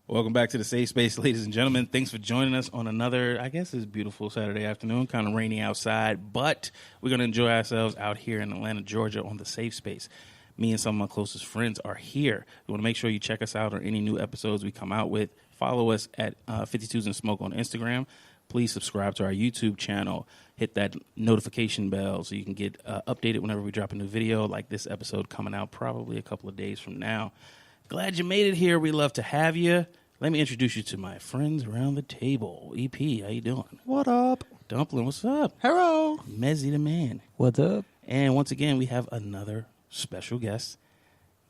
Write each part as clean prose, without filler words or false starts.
Welcome back to the Safe Space, ladies and gentlemen. Thanks for joining us on another, I guess it's beautiful Saturday afternoon, kind of rainy outside, but we're going to enjoy ourselves out here in Atlanta, Georgia on the Safe Space. Me and some of my closest friends are here. We want to make sure you check us out on any new episodes we come out with. Follow us at 52s and Smoke on Instagram. Please subscribe to our YouTube channel. Hit that notification bell so you can get updated whenever we drop a new video, like this episode coming out probably a couple of days from now. Glad you made it here. We love to have you. Let me introduce you to my friends around the table. EP, how you doing? What up? Dumpling, what's up? Hello. Mezzy the man. What's up? And once again, we have another special guest.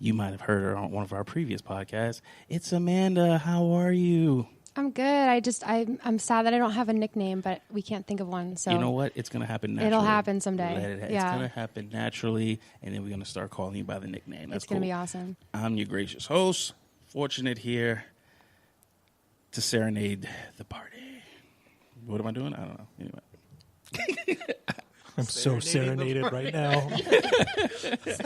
You might have heard her on one of our previous podcasts. It's Amanda. How are you? I'm good. I'm sad that I don't have a nickname, but we can't think of one. So you know what? It's going to happen naturally. It'll happen someday. It's going to happen naturally, and then we're going to start calling you by the nickname. That's It's going to be awesome. I'm your gracious host. Fortunate here to serenade the party. What am I doing? I don't know. Anyway. I'm so serenaded right now.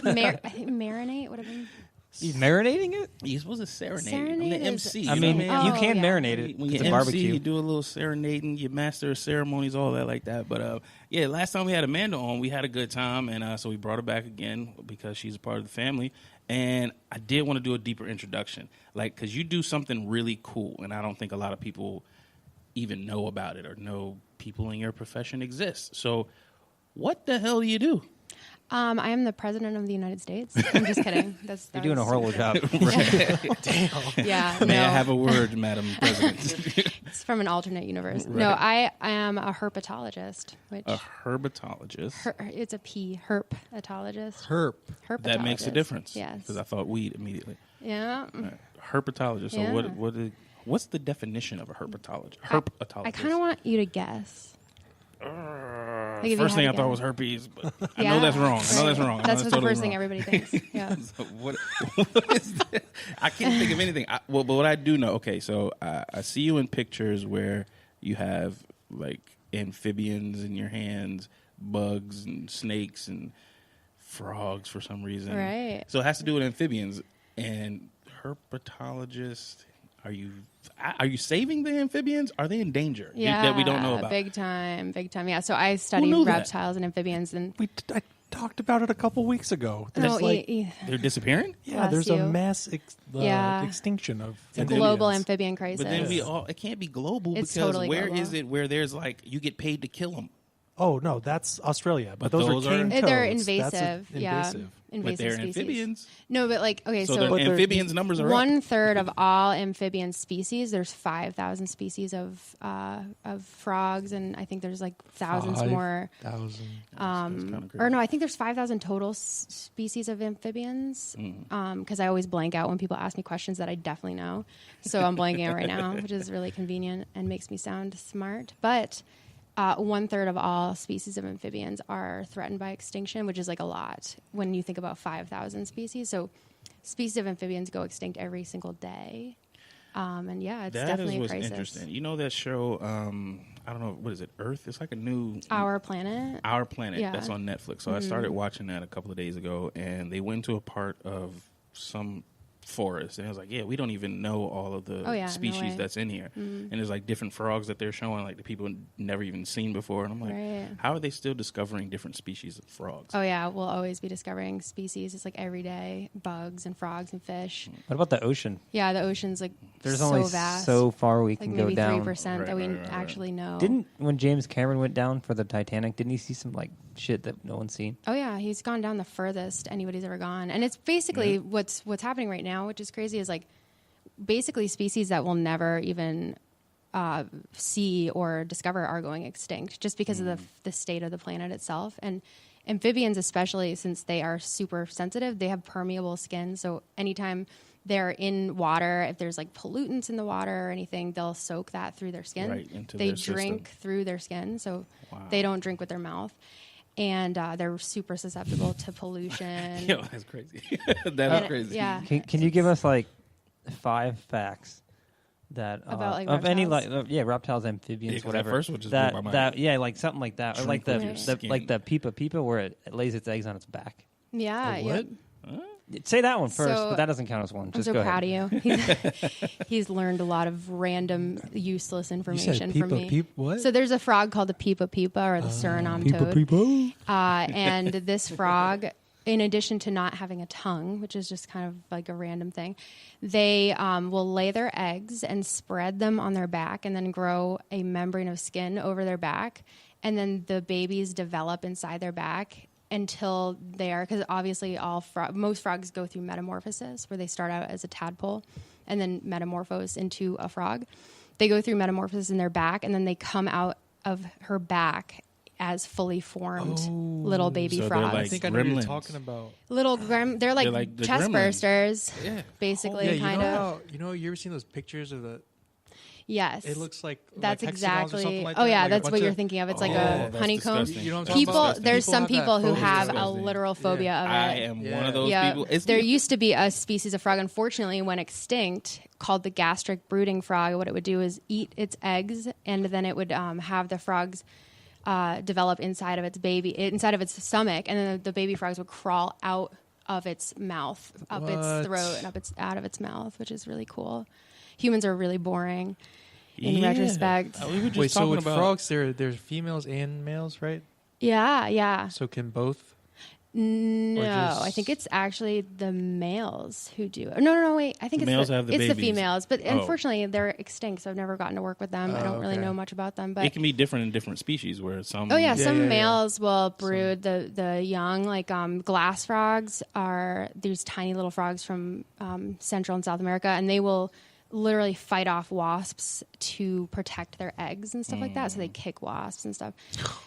Marinate would have been. He's marinating it? You're supposed to serenade. Serenade I'm the is- MC. I mean, you know what you I mean? can yeah. marinate it. When It's you a barbecue. MC, you do a little serenading, you master ceremonies, all that like that. But yeah, last time we had Amanda on, we had a good time, and so we brought her back again because she's a part of the family. And I did want to do a deeper introduction, like because you do something really cool, and I don't think a lot of people even know about it or know people in your profession exist. So, what the hell do you do? I am the president of the United States. I'm just kidding. You're doing a horrible job. Damn. Yeah. May I no. have a word, Madam President? It's from an alternate universe. Right. No, I am a herpetologist, which A herpetologist. it's a P, herpetologist. Herp. Herpetologist. That makes a difference. Yes. Because I thought weed immediately. Yeah. Herpetologist. So Yeah. what's the definition of a herpetologist? Herpetologist. I kind of want you to guess. Like if you First had thing to I thought guess. was herpes, but I Yeah, know that's wrong. I know that's right. wrong. I know That's the totally first thing wrong. everybody thinks. Yeah. So what is that? I can't think of anything. But what I do know, okay, so I see you in pictures where you have like amphibians in your hands, bugs and snakes and frogs for some reason. Right. So it has to do with amphibians. And herpetologist, are you saving the amphibians? Are they in danger that we don't know about? Big time. Yeah. So I study knew that? reptiles and amphibians, and I talked about it a couple weeks ago. There's They're disappearing? yeah, there's Bless a you. mass Yeah. extinction of it's a amphibians. global amphibian crisis. But then it can't be global It's because totally where global. is it where there's like you get paid to kill them? Oh no, that's Australia. But But those those are cane are- toads. They're That's invasive. Yeah. invasive. But Invasive they're species. amphibians. No, but like, okay, So, so, the But they're- amphibians numbers are up. 1/3 of all amphibian species, there's 5,000 species of frogs, and I think there's like thousands more. 5,000. Or no, I think there's 5,000 total species of amphibians. Because I always blank out when people ask me questions that I definitely know. So I'm blanking out right now, which is really convenient and makes me sound smart. But 1/3 of all species of amphibians are threatened by extinction, which is like a lot when you think about 5,000 species. So species of amphibians go extinct every single day. And yeah, it's That definitely is what's a crisis. interesting. You know that show, I don't know, what is it, Earth? It's like a new... Our Planet. Our Planet. Yeah. That's on Netflix. So I started watching that a couple of days ago, and they went to a part of some forest, and I was like, yeah, we don't even know all of the Oh, yeah, no species way. that's in here. And there's like different frogs that they're showing, like the people never even seen before. And I'm like, Right. how are they still discovering different species of frogs? Oh yeah, we'll always be discovering species. It's like every day, bugs and frogs and fish. What about the ocean? Yeah, the ocean's like There's so only vast. so far we like can go maybe down. 3% that we Right. actually know. When James Cameron went down for the Titanic, didn't he see some like shit that no one's seen? Oh yeah, he's gone down the furthest anybody's ever gone, and it's basically what's happening right now, which is crazy. Is like basically species that we'll never even see or discover are going extinct just because of the state of the planet itself. And amphibians, especially since they are super sensitive, they have permeable skin. So anytime they're in water, if there's like pollutants in the water or anything, they'll soak that through their skin. Right into they their drink system. through their skin, so Wow. they don't drink with their mouth. And they're super susceptible to pollution. Yo, that's crazy. That is crazy. Yeah. Can you give us like 5 facts that About, like, of any reptiles? like reptiles, amphibians, Yeah, 'cause whatever. that first one just that blew my mind. that yeah, like something like that, or like Drink the, with your the like skin. the pipa where it lays its eggs on its back. Yeah. A Yeah. what? Say that one first, So- but that doesn't count as one. I'm Just so go proud ahead. of you. He's learned a lot of random, useless information from me. What? So there's a frog called the Peepa Peepa or the Suriname toad. And this frog, in addition to not having a tongue, which is just kind of like a random thing, they will lay their eggs and spread them on their back and then grow a membrane of skin over their back. And then the babies develop inside their back until they are, because obviously most frogs go through metamorphosis where they start out as a tadpole and then metamorphose into a frog. They go through metamorphosis in their back and then they come out of her back as fully formed little baby So they're frogs. like I think I know what you're gremlins. talking about. They're like the chest gremlins. bursters, Yeah. basically, Yeah, you kind know of. how you ever seen those pictures of the? Yes. It looks like That's like hexagons or something exactly. like Oh that, yeah, like a that's bunch what you're of- thinking of. It's like Oh, a that's honeycomb. disgusting. You know what I'm That's talking People, about? there's some People have people that who phobia. have a Disgusting. literal phobia of it. I am one of those Yeah, people. It's there used to be a species of frog, unfortunately, went extinct, called the gastric brooding frog. What it would do is eat its eggs, and then it would have the frogs develop inside of its stomach, and then the baby frogs would crawl out of its mouth, up its What? throat, and out of its mouth, which is really cool. Humans are really boring in Yeah. retrospect. We were just Wait, so talking with about frogs, there's females and males, right? Yeah. So can both? No, just- I think it's actually the males who do it. No, wait. I think The males have the it's the babies. females, but Oh. unfortunately they're extinct, so I've never gotten to work with them. I don't really okay. know much about them, but it can be different in different species. Where some oh yeah, Yeah, some yeah, yeah. males will brood the young. Like glass frogs are these tiny little frogs from Central and South America, and they will literally fight off wasps to protect their eggs and stuff like that. So they kick wasps and stuff.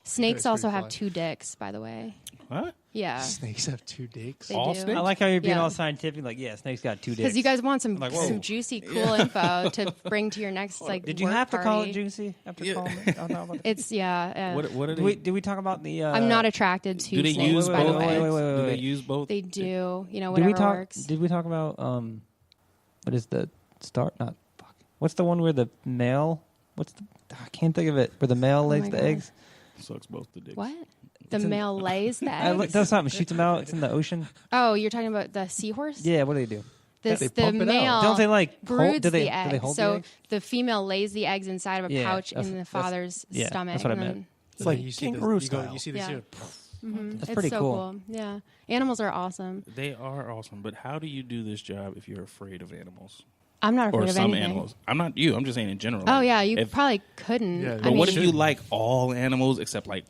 Snakes That's also pretty have fly. 2 dicks, by the way. What? Yeah. Snakes have 2 dicks. They All do. snakes? I like how you're being Yeah. all scientific. Like, yeah, snake's got 2 dicks. Because you guys want some Like, whoa. some juicy, cool info to bring to your next like. Did you work have to call it party. juicy after Yeah. calling it? Oh, no, It's yeah. What are did we talk about the? I'm not attracted to do they snakes, use by the both? way. wait, Do they wait. use both? They do. You know, Did whatever we talk? works. Did we talk about what is the start? Not fuck. What's the one where the male? I can't think of it. Where the male lays my the God. eggs. Sucks both the dicks. What? The It's in- male lays the I eggs. looked does something. Shoots them out. It's in the ocean. Oh, you're talking about the seahorse? Yeah. What do they do? They The pump it out. male Don't they like broods hold, do they the eggs. do they hold so the eggs? the female lays the eggs inside of a Yeah, pouch that's- in the that's- father's yeah, stomach. that's what I and meant. then- It's like you see kangaroo the, style. You see the Yeah. shit. That's it's pretty so cool. Yeah, animals are awesome. They are awesome, but how do you do this job if you're afraid of animals I'm not afraid or of some anything. animals? I'm not you. I'm just saying in general. Oh Like, yeah, you if- probably couldn't. Yeah, I But mean, what if you should. like all animals except like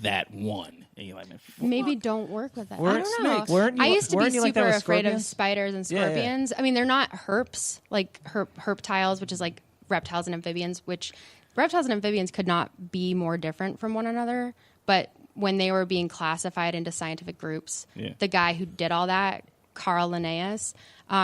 that one, and you're like, man, maybe don't work with that. I Weren't don't know. snakes- weren't you- I used to be weren't you like that super with afraid of scorpions? spiders and Yeah, yeah. scorpions. I mean, they're not herps, like herptiles, which is like reptiles and amphibians, which reptiles and amphibians could not be more different from one another. But when they were being classified into scientific groups, Yeah. the guy who did all that, Carl Linnaeus,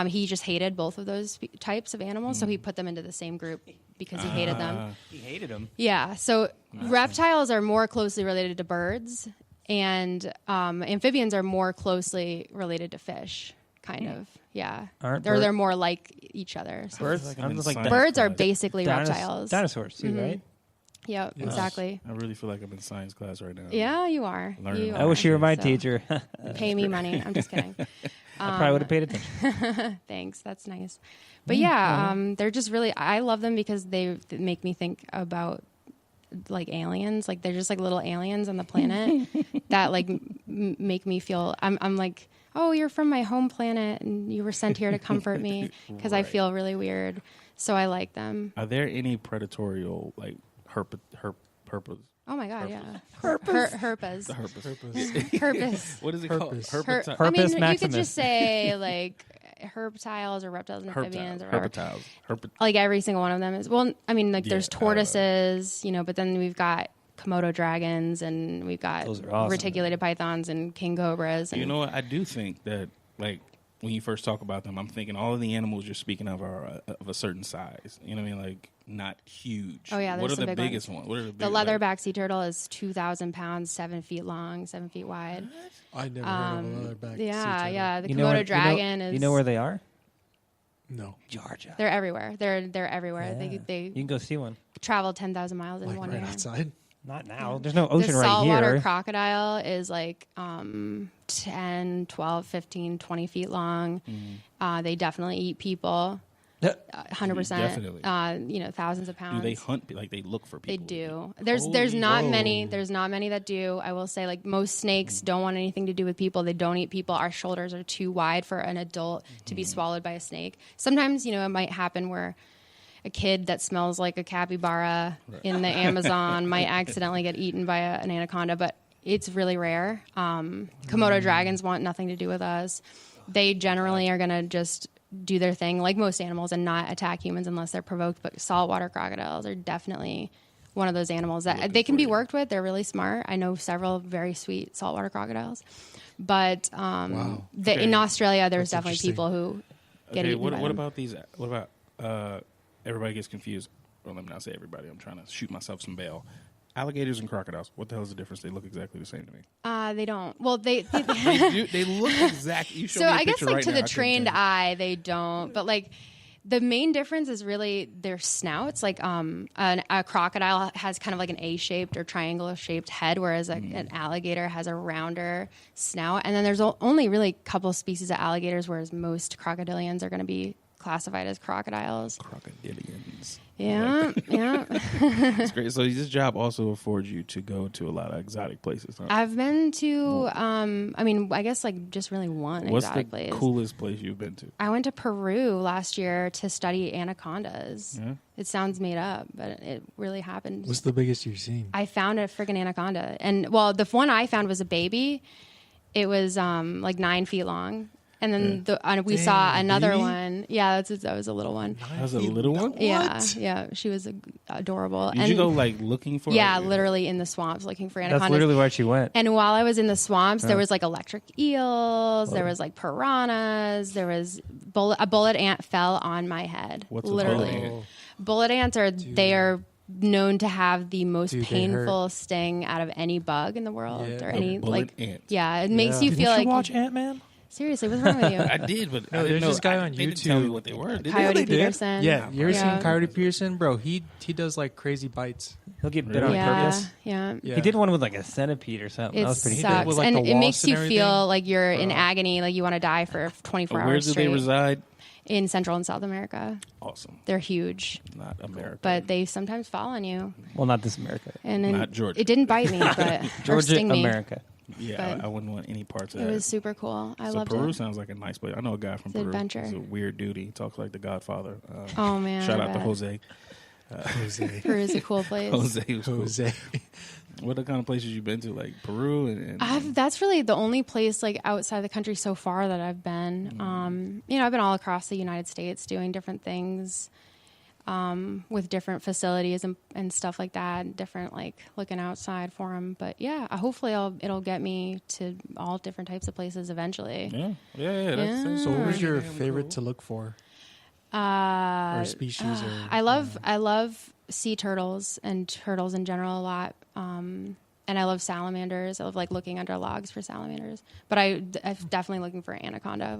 he just hated both of those types of animals, so he put them into the same group because he hated them. He hated them. Yeah, so reptiles are more closely related to birds, and amphibians are more closely related to fish, kind of. Yeah, Aren't they're more like each other. So. Birds. like I'm I'm in just like science Birds are class. basically reptiles. Dinosaurs too, right? Yeah, exactly. I really feel like I'm in science class right now. Yeah, you are. Learning You about I wish you were my So, teacher. Pay me money. I'm just kidding. I probably would have paid attention. Thanks. That's nice. But yeah, they're just really. I love them because they make me think about like aliens. Like they're just like little aliens on the planet that like make me feel. I'm like, oh, you're from my home planet, and you were sent here to comfort me because I Right. feel really weird. So I like them. Are there any predatorial like herpes? Oh my god, yeah. Herpes. Herpes. Herpes. What is it called? Herpes. Herpeti- I mean, Herpes you could maximus. just say like reptiles or reptiles and amphibians or whatever. Herpetiles. Like every single one of them is. Well, I mean, like there's Yeah, tortoises, but then we've got Komodo dragons and we've got Those are awesome. reticulated pythons and king cobras. And You know what? I do think that, like, when you first talk about them, I'm thinking all of the animals you're speaking of are of a certain size. You know what I mean? Like, not huge. Oh, yeah, What there's are some the big biggest ones? What are the the biggest, leatherback sea turtle is 2,000 pounds, 7 feet long, 7 feet wide. I never heard of a leatherback. sea Yeah, turtle. yeah. The You know Komodo where- dragon is. You know where they are? No. Georgia. They're everywhere. They're everywhere. Yeah. They You can go see one. travel 10,000 miles in Like one right year. outside. Not now. There's no ocean the right saltwater here. crocodile is like 10, 12, 15, 20 feet long. They definitely eat people. 100%. Definitely. Thousands of pounds. Do they hunt? Like they look for They people? do. There's Holy not whoa. many. There's not many that do. I will say, like most snakes don't want anything to do with people. They don't eat people. Our shoulders are too wide for an adult to be swallowed by a snake. Sometimes, it might happen where a kid that smells like a capybara in the Amazon might accidentally get eaten by an anaconda, but it's really rare. Komodo dragons want nothing to do with us. They generally are going to just do their thing like most animals and not attack humans unless they're provoked. But saltwater crocodiles are definitely one of those animals that they can be worked with. They're really smart. I know several very sweet saltwater crocodiles. But in Australia, there's That's definitely interesting. people who get eaten by What them. about these? What about everybody gets confused? Well, let me not say everybody. I'm trying to shoot myself some bail. Alligators and crocodiles. What the hell is the difference? They look exactly the same to me. They don't. Well, they They look exactly. You show so me a I guess picture like right to now, the I couldn't trained tell you. eye, they don't. But like the main difference is really their snouts. Like a crocodile has kind of like an A-shaped or triangular-shaped head, whereas an alligator has a rounder snout. And then there's only really a couple species of alligators, whereas most crocodilians are going to be classified as crocodiles. Crocodilians. Yeah, yeah. It's great. So this job also affords you to go to a lot of exotic places. Huh? I've been to, I guess like just really one What's exotic the place. coolest place you've been to? I went to Peru last year to study anacondas. Yeah. It sounds made up, but it really happened. What's the biggest you've seen? I found a freaking anaconda. And, well, the one I found was a baby. It was like 9 feet long. And then we saw another baby? one. Yeah, that was a little one. That was a little one? Yeah. She was adorable. Did you go like looking for Yeah, it? literally in the swamps looking for anacondas. That's literally where she went. And while I was in the swamps, there was like electric eels, there was like piranhas, there was a bullet ant fell on my head. What's a literally. bullet ant? Bullet ants are known to have the most Dude, they painful sting out of any bug in the world Yeah. or A any bullet like ant. Yeah, it makes you Didn't feel you like watch Ant-Man? seriously, what's wrong with you? I did, but No, I didn't there's know. this guy on they didn't tell me YouTube. what they were. Did Coyote they did. Peterson. Yeah, you ever Yeah. seen Coyote Peterson, bro? He does like crazy bites. He'll get bit on Yeah, purpose. yeah. Yeah. He did one with like a centipede or something. It That was pretty did with, sucks, like, and the it makes wasp and you everything. feel like you're in agony, like you want to die for 24 Where hours do straight. they reside? In Central and South America, Awesome. they're huge, Not America. but they sometimes fall on you. Well, not this America. And then Not Georgia. It didn't bite me, but or Georgia, sting me. America. Yeah, but I wouldn't want any parts of It that. was super cool. I so loved Peru it. sounds like a nice place. I know a guy from It's an Peru. adventure. He's a weird dude. He talks like the Godfather. Oh man! Shout I out to bet. Jose. Jose. Peru is a cool place. Jose was cool. Jose. What are the kind of places you've been to, like Peru and That's really the only place like outside the country so far that I've been. I've been all across the United States doing different things with different facilities and stuff like that. Different like looking outside for them. But yeah, hopefully it'll get me to all different types of places eventually. yeah. That's So what was your damn favorite cool. to look for? Or species or I love sea turtles and turtles in general a lot. And I love salamanders. I love like looking under logs for salamanders. But I'm definitely looking for anaconda.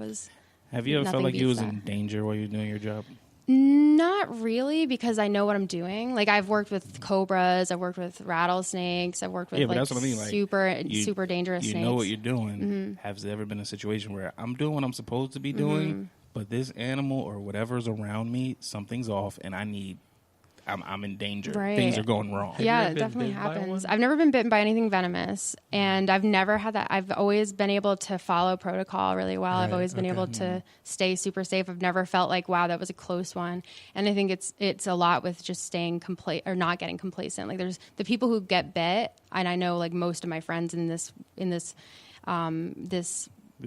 Have you ever felt Nothing like you was beats in danger while you were doing your job? Not really, because I know what I'm doing. Like I've worked with cobras, I've worked with rattlesnakes, I've worked with Yeah, but like that's what I mean, like, super dangerous You snakes. know what you're doing. Has there ever been a situation where I'm doing what I'm supposed to be doing, but this animal or whatever's around me, something's off, and I'm in danger. Right. Things are going wrong. you Yeah, ever it been definitely bitten by happens. one? I've never been bitten by anything venomous, and I've never had that. I've always been able to follow protocol really well. I've Right, always been okay. able to stay super safe. I've never felt like, wow, that was a close one. And I think it's a lot with just staying or not getting complacent. Like there's the people who get bit, and I know like most of my friends in this This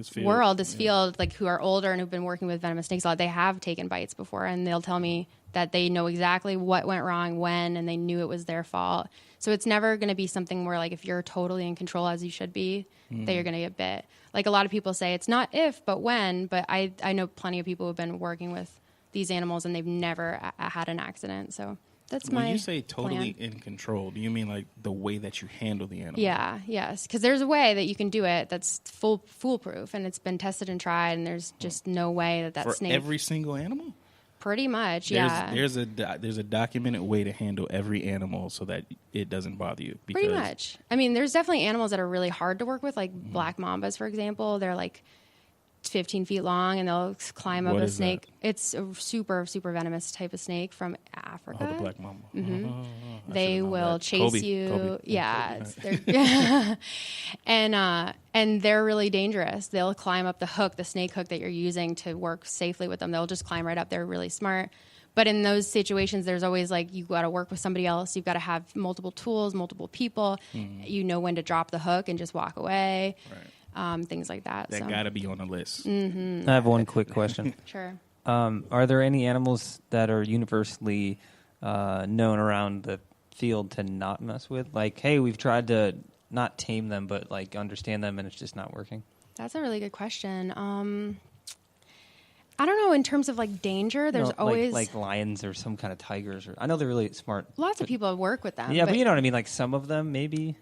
field. world, this field, like who are older and who've been working with venomous snakes a lot, they have taken bites before, and they'll tell me that they know exactly what went wrong when, and they knew it was their fault. So it's never going to be something where like if you're totally in control as you should be, that you're going to get bit. Like a lot of people say it's not if, but when. But I know plenty of people who've been working with these animals and they've never had an accident. So that's When my you say totally plan. in control, do you mean like the way that you handle the animal? Yeah, yes, because there's a way that you can do it that's foolproof, and it's been tested and tried, and there's just no way that For snake. every single animal? Pretty much, yeah. There's a documented way to handle every animal so that it doesn't bother you. Because Pretty much. I mean, there's definitely animals that are really hard to work with, like black mambas, for example. They're like 15 feet long, and they'll climb up What a is snake. It's a super, super venomous type of snake from Africa. Oh, the black mamba. They will chase Kobe. you. Kobe. Yeah, Kobe. they're, and they're really dangerous. They'll climb up the hook, the snake hook that you're using to work safely with them. They'll just climb right up. They're really smart. But in those situations, there's always like you got to work with somebody else. You've got to have multiple tools, multiple people. You know when to drop the hook and just walk away. Right. Things like that. That so. got to be on the list. I have one quick question. Sure. Are there any animals that are universally known around the field to not mess with? Like, hey, we've tried to not tame them, but like understand them, and it's just not working. That's a really good question. I don't know. In terms of like danger, there's always like lions or some kind of tigers. Or I know they're really smart. lots of people work with them. Yeah, but you know what I mean. Like some of them, maybe.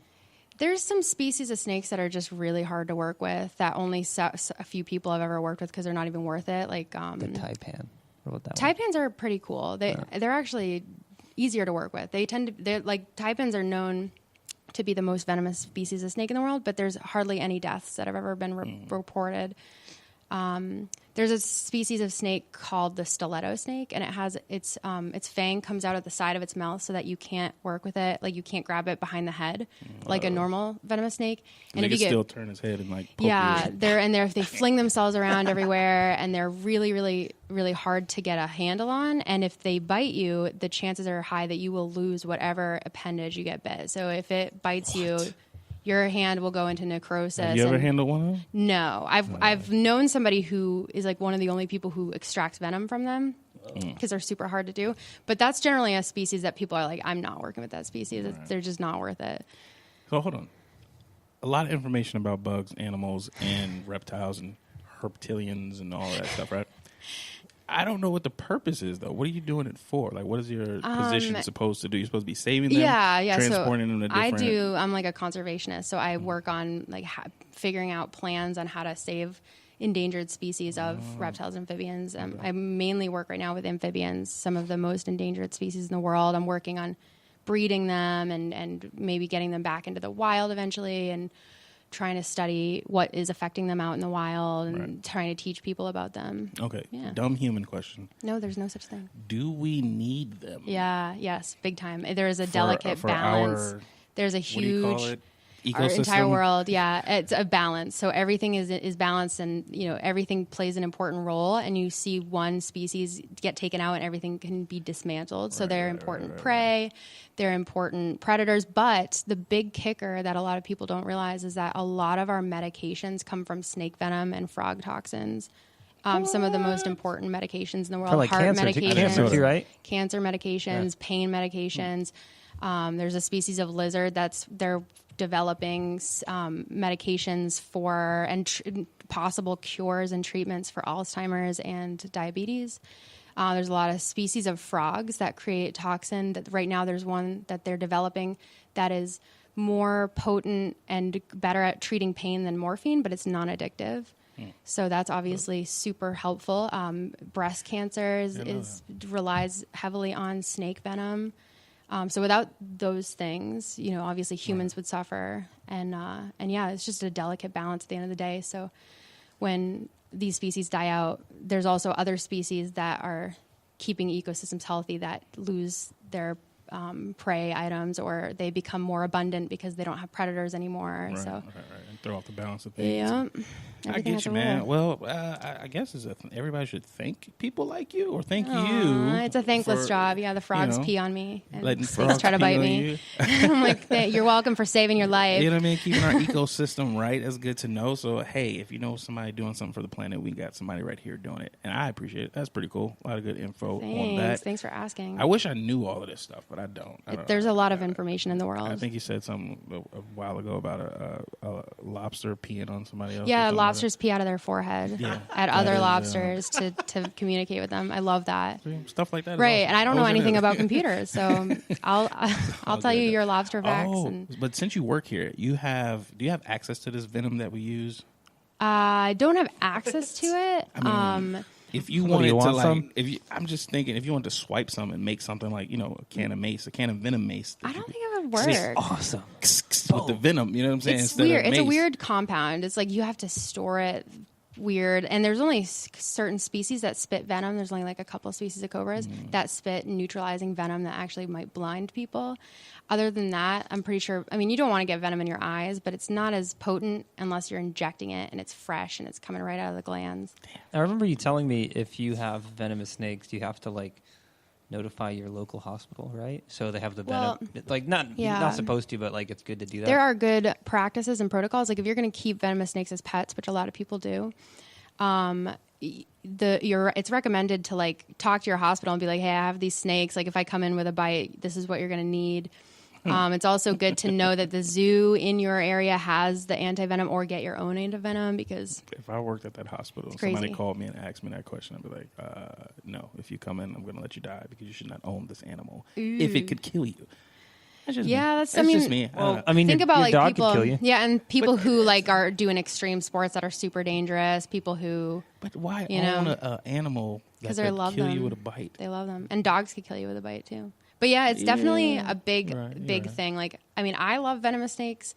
There's some species of snakes that are just really hard to work with that only a few people have ever worked with because they're not even worth it. Like The taipan. What about that taipans are pretty cool. They're actually easier to work with. They're like taipans are known to be the most venomous species of snake in the world, but there's hardly any deaths that have ever been reported. There's a species of snake called the stiletto snake, and it has its fang comes out at the side of its mouth so that you can't work with it, like you can't grab it behind the head like a normal venomous snake. And if they you can still turn his head and like poke yeah, you. they fling themselves around everywhere, and they're really, really, really hard to get a handle on. And if they bite you, the chances are high that you will lose whatever appendage you get bit. So if it bites you, your hand will go into necrosis. Have you ever handled one of them? No, I've known somebody who is like one of the only people who extracts venom from them because they're super hard to do. But that's generally a species that people are like, I'm not working with that species. Right. They're just not worth it. So hold on. A lot of information about bugs, animals, and reptiles and reptilians and all that stuff, right? I don't know what the purpose is, though. What are you doing it for? Like, what is your position supposed to do? You're supposed to be saving them, transporting them to different... I'm like a conservationist, so I work on like figuring out plans on how to save endangered species of reptiles and amphibians. I mainly work right now with amphibians, some of the most endangered species in the world. I'm working on breeding them and maybe getting them back into the wild eventually, and trying to study what is affecting them out in the wild and trying to teach people about them. Okay. Yeah. Dumb human question. No, there's no such thing. Do we need them? Yeah, yes, big time. There is a delicate balance. There's a What do you call huge it? our Ecosystem? entire world, it's a balance. So everything is balanced, and everything plays an important role. And you see one species get taken out, and everything can be dismantled. So they're important prey, they're important predators. But the big kicker that a lot of people don't realize is that a lot of our medications come from snake venom and frog toxins. Some of the most important medications in the world: For like heart cancer, medications, cancer too, right? Cancer medications, pain medications. There's a species of lizard they're developing medications for and possible cures and treatments for Alzheimer's and diabetes. There's a lot of species of frogs that create toxin. That right now there's one that they're developing that is more potent and better at treating pain than morphine, but it's non-addictive. So that's obviously super helpful. Breast cancer relies heavily on snake venom. So without those things, obviously humans would suffer. And yeah, it's just a delicate balance at the end of the day. So when these species die out, there's also other species that are keeping ecosystems healthy that lose their prey items, or they become more abundant because they don't have predators anymore. Right. And throw off the balance of things. Yeah. I get you, man. Well, I guess everybody should thank people like you, or thank you. It's a thankless job. Yeah, the frogs pee on me, and snakes try to bite me. You. I'm like, you're welcome for saving your life. You know what I mean? Keeping our ecosystem right is good to know. So, hey, if you know somebody doing something for the planet, we got somebody right here doing it. And I appreciate it. That's pretty cool. A lot of good info on that. Thanks for asking. I wish I knew all of this stuff, but I don't. There's a lot of information in the world. I think you said something a while ago about a lobster peeing on somebody else. Yeah, lobsters pee out of their forehead at other is, lobsters to communicate with them. I love that. Stuff like that. Right, and I don't know anything about computers, so I'll tell you your lobster facts. But since you work here, do you have access to this venom that we use? I don't have access to it. if you What, do wanted you to want like, some? if you, I'm just thinking, if you want to swipe some and make something like a can of mace, a can of venom mace, I don't think it would work. Awesome. with the venom. You know what I'm saying? It's Instead of weird. It's a mace. weird compound. It's like you have to store it weird. And there's only certain species that spit venom. There's only like a couple of species of cobras that spit neutralizing venom that actually might blind people. Other than that, I'm pretty sure, I mean, you don't want to get venom in your eyes, but it's not as potent unless you're injecting it and it's fresh and it's coming right out of the glands. I remember you telling me if you have venomous snakes, you have to like notify your local hospital, right? So they have the venom. Like not supposed to, but like it's good to do that. There are good practices and protocols. Like if you're going to keep venomous snakes as pets, which a lot of people do, it's recommended to like talk to your hospital and be like, hey, I have these snakes. Like if I come in with a bite, this is what you're going to need. It's also good to know that the zoo in your area has the anti-venom or get your own anti-venom because If I worked at that hospital and crazy. somebody called me and asked me that question, I'd be like, no, if you come in, I'm going to let you die because you should not own this animal if it could kill you. That's just me. that's just me. well, I mean, think your, about your like dog people, could kill you. yeah, and people who like are doing extreme sports that are super dangerous. People who But why you own know, an animal that because they could love kill them. you with a bite? They love them, and dogs could kill you with a bite too. But yeah, it's definitely a big thing. Like, I mean, I love venomous snakes.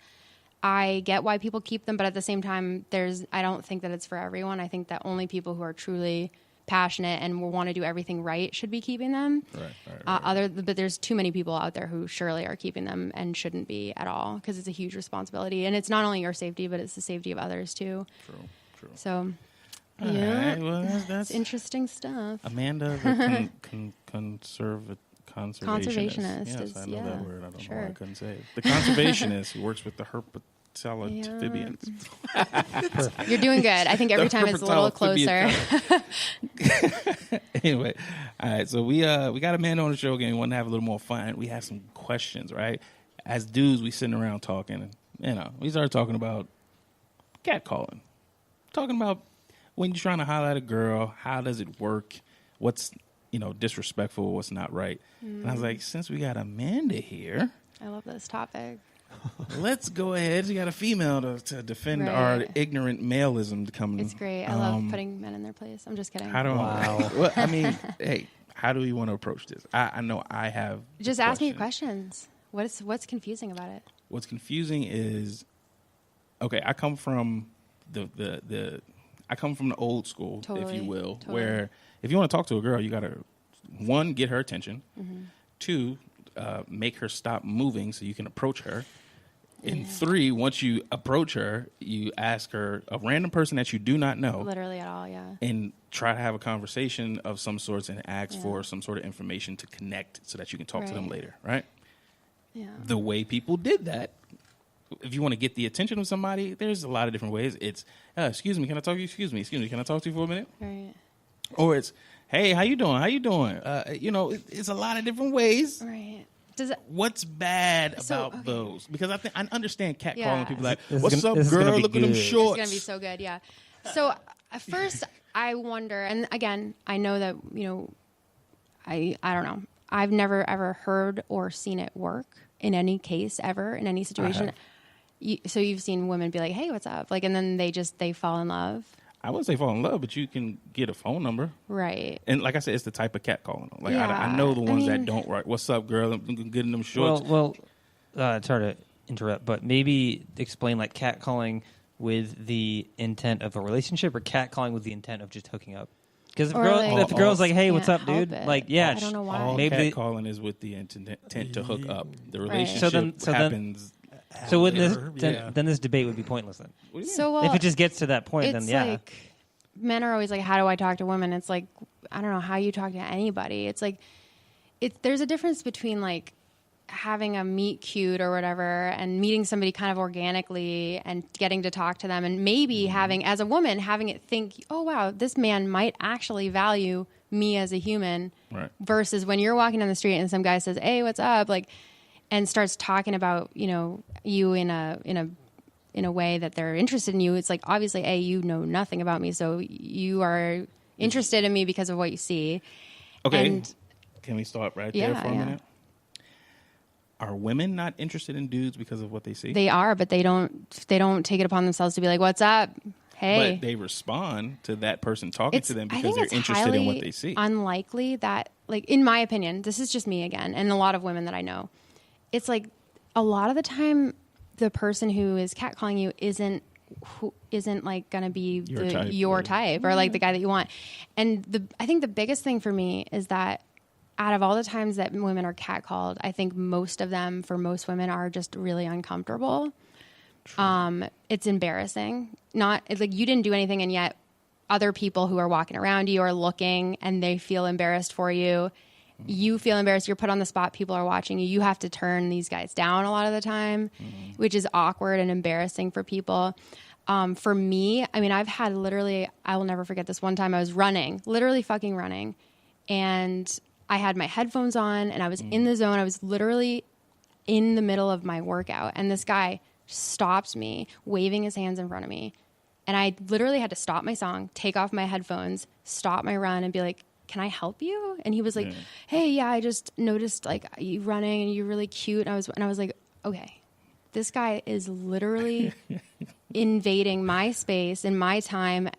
I get why people keep them, but at the same time, I don't think that it's for everyone. I think that only people who are truly passionate and will want to do everything right should be keeping them. Right. But there's too many people out there who surely are keeping them and shouldn't be at all because it's a huge responsibility, and it's not only your safety, but it's the safety of others too. True. So, All yeah, right, well, that's it's interesting stuff. Amanda, the conservationist. Conservationist Yes, is- I know yeah, that word. I don't know why I sure. couldn't say it. The conservationist who works with the Amphibians. You're doing good. I think every time it's a little closer. Anyway, all right. So we got Amanda on the show again. We want to have a little more fun. We have some questions, right? As dudes, we sitting around talking, and we started talking about catcalling. Talking about when you're trying to highlight a girl, how does it work? What's disrespectful, what's not right. And I was like, since we got Amanda here, I love this topic. let's go ahead. We got a female to defend Right. our ignorant maleism to come. It's great. I love putting men in their place. I'm just kidding. How do Wow. well, I mean, hey, how do we want to approach this? I know I have. Just the ask me question. questions. What's confusing about it? What's confusing is, okay, I come from I come from the old school, if Totally, you will, totally. where if you want to talk to a girl, you got to, one, get her attention, Mm-hmm. two, make her stop moving so you can approach her, and three, once you approach her, you ask her, a random person that you do not know, Literally at all, yeah. and try to have a conversation of some sorts and ask Yeah. for some sort of information to connect so that you can talk to them Right. later, right? Yeah. The way people did that, if you want to get the attention of somebody, there's a lot of different ways. It's, excuse me, can I talk to you? Excuse me, can I talk to you for a minute? Right. Or it's, hey, how you doing? It's a lot of different ways. Right. Does it, What's bad So, about okay. those? Because I Yeah. understand catcalling. People like, This is what's gonna- up, this is gonna girl? be Look at them good. shorts. It's gonna be so good, yeah. So at first, I wonder, and again, I know that I don't know. I've never ever heard or seen it work in any case ever in any situation. So you've seen women be like, "Hey, what's up?" Like, and then they fall in love, I wouldn't say fall in love, but you can get a phone number. right? And like I said, it's the type of catcalling. Like Yeah. I know the I ones that mean- don't write. What's up, girl? I'm getting them shorts. Well, sorry to interrupt, but maybe explain like catcalling with the intent of a relationship or catcalling with the intent of just hooking up. Because if, Or, girl, like, if the girl's like, "Hey, what's can't up, dude?" help it. Like, yeah, I don't know why. All maybe they- catcalling is with the intent to hook up. The Right. relationship So then- happens. So wouldn't this Yeah. then this debate would be pointless then? What do you mean? So well, If it just gets to that point, then it's yeah. like men are always like, "How do I talk to women?" It's like, I don't know how you talk to anybody. It's like there's a difference between like having a meet cute or whatever and meeting somebody kind of organically and getting to talk to them and maybe having, as a woman, having it think, "Oh wow, this man might actually value me as a human," Right. versus when you're walking down the street and some guy says, "Hey, what's up?" like, and starts talking about you in a way that they're interested in you. It's like, obviously, you know nothing about me, so you are interested in me because of what you see. Okay. And Can we start right there Yeah, for a yeah. minute? Are women not interested in dudes because of what they see? they are, but they don't take it upon themselves to be like, "What's up?" Hey. But they respond to that person talking to them I because think they're it's interested in what highly they see. unlikely that, like, in my opinion, this is just me again, and a lot of women that I know, it's like a lot of the time the person who is catcalling you isn't like going to be your type or like the guy that you want. And I think the biggest thing for me is that out of all the times that women are catcalled, I think most of them, for most women, are just really uncomfortable. It's embarrassing. It's like you didn't do anything, and yet other people who are walking around you are looking and they feel embarrassed for you. You feel embarrassed. You're put on the spot. People are watching you. You have to turn these guys down a lot of the time, which is awkward and embarrassing for people. For me, I mean, I've had I will never forget this one time I was running, literally fucking running. And I had my headphones on and I was in the zone. I was literally in the middle of my workout. And this guy stopped me, waving his hands in front of me. And I literally had to stop my song, take off my headphones, stop my run and be like, can I help you? And he was like, hey, yeah, I just noticed like you running and you're really cute. And I was like, okay, this guy is literally invading my space and my time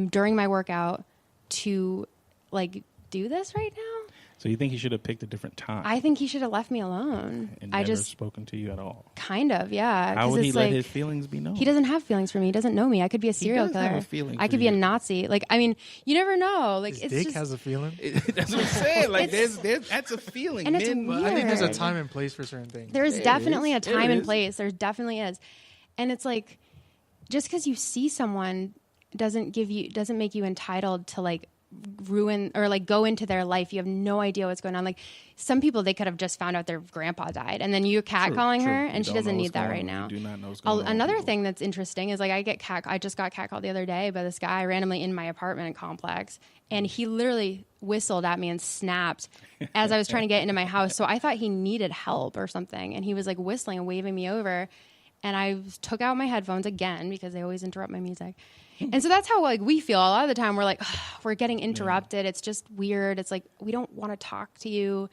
during my workout to like do this right now. So you think he should have picked a different time? I think he should have left me alone. And never spoken to you at all. Kind of, yeah. How would he let like, his feelings be known? He doesn't have feelings for me. He doesn't know me. I could be a serial killer. Have a feeling I could be a Nazi. Like, I mean, you never know. Like, His it's dick just, has a feeling. That's what I'm saying. Like, there's that's a feeling. And it's Men- weird. I think there's a time and place for certain things. There's definitely a There time and is. place. There definitely is. And it's like, just because you see someone doesn't make you entitled to like ruin or like go into their life. You have no idea what's going on. Like some people, they could have just found out their grandpa died and then you're catcalling her and she doesn't need that right now. You do not know what's going on. Another thing that's interesting is like I just got catcalled the other day by this guy randomly in my apartment complex, and he literally whistled at me and snapped as I was trying to get into my house. So I thought he needed help or something, and he was like whistling and waving me over, and I took out my headphones again because they always interrupt my music. And so that's how like we feel a lot of the time. We're like, we're getting interrupted. It's just weird. It's like, we don't want to talk to you.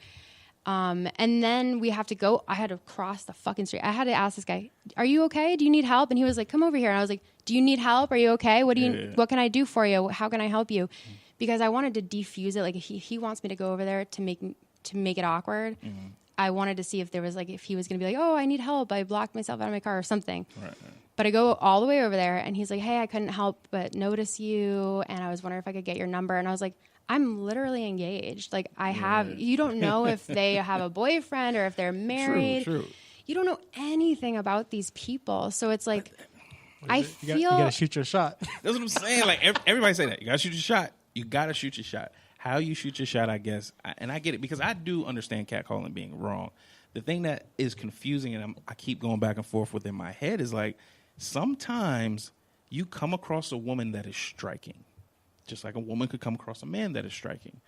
And then we have to go. I had to cross the fucking street. I had to ask this guy, are you okay? Do you need help? And he was like, come over here. And I was like, do you need help? Are you okay? What can I do for you? How can I help you? Because I wanted to defuse it. Like he wants me to go over there to make it awkward. Mm-hmm. I wanted to see if there was like, if he was going to be like, oh, I need help. I blocked myself out of my car or something. Right. But I go all the way over there and he's like, hey, I couldn't help but notice you. And I was wondering if I could get your number. And I was like, I'm literally engaged. Like you don't know if they have a boyfriend or if they're married. True. You don't know anything about these people. So it's like, You gotta shoot your shot. That's what I'm saying. Like everybody say that. You gotta shoot your shot. You gotta shoot your shot. How you shoot your shot, I guess, and I get it because I do understand catcalling being wrong. The thing that is confusing and I keep going back and forth within my head is like sometimes you come across a woman that is striking, just like a woman could come across a man that is striking.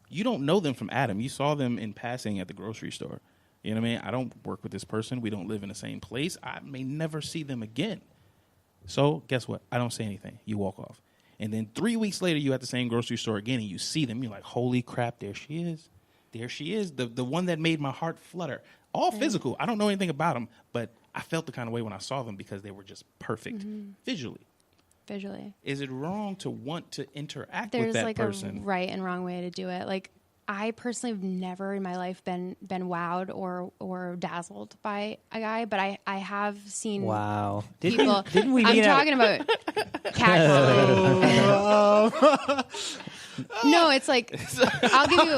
You don't know them from Adam. You saw them in passing at the grocery store. You know what I mean? I don't work with this person. We don't live in the same place. I may never see them again. So guess what? I don't say anything. You walk off. And then 3 weeks later, you at the same grocery store again, and you see them. You're like, holy crap, there she is. There she is, the one that made my heart flutter. All physical. I don't know anything about them, but I felt the kind of way when I saw them because they were just perfect visually. Is it wrong to want to interact with that person? There's like a right and wrong way to do it. Like, I personally have never in my life been wowed or dazzled by a guy, but I have seen people. Didn't we I'm talking about catcalling. No, it's like I'll give you.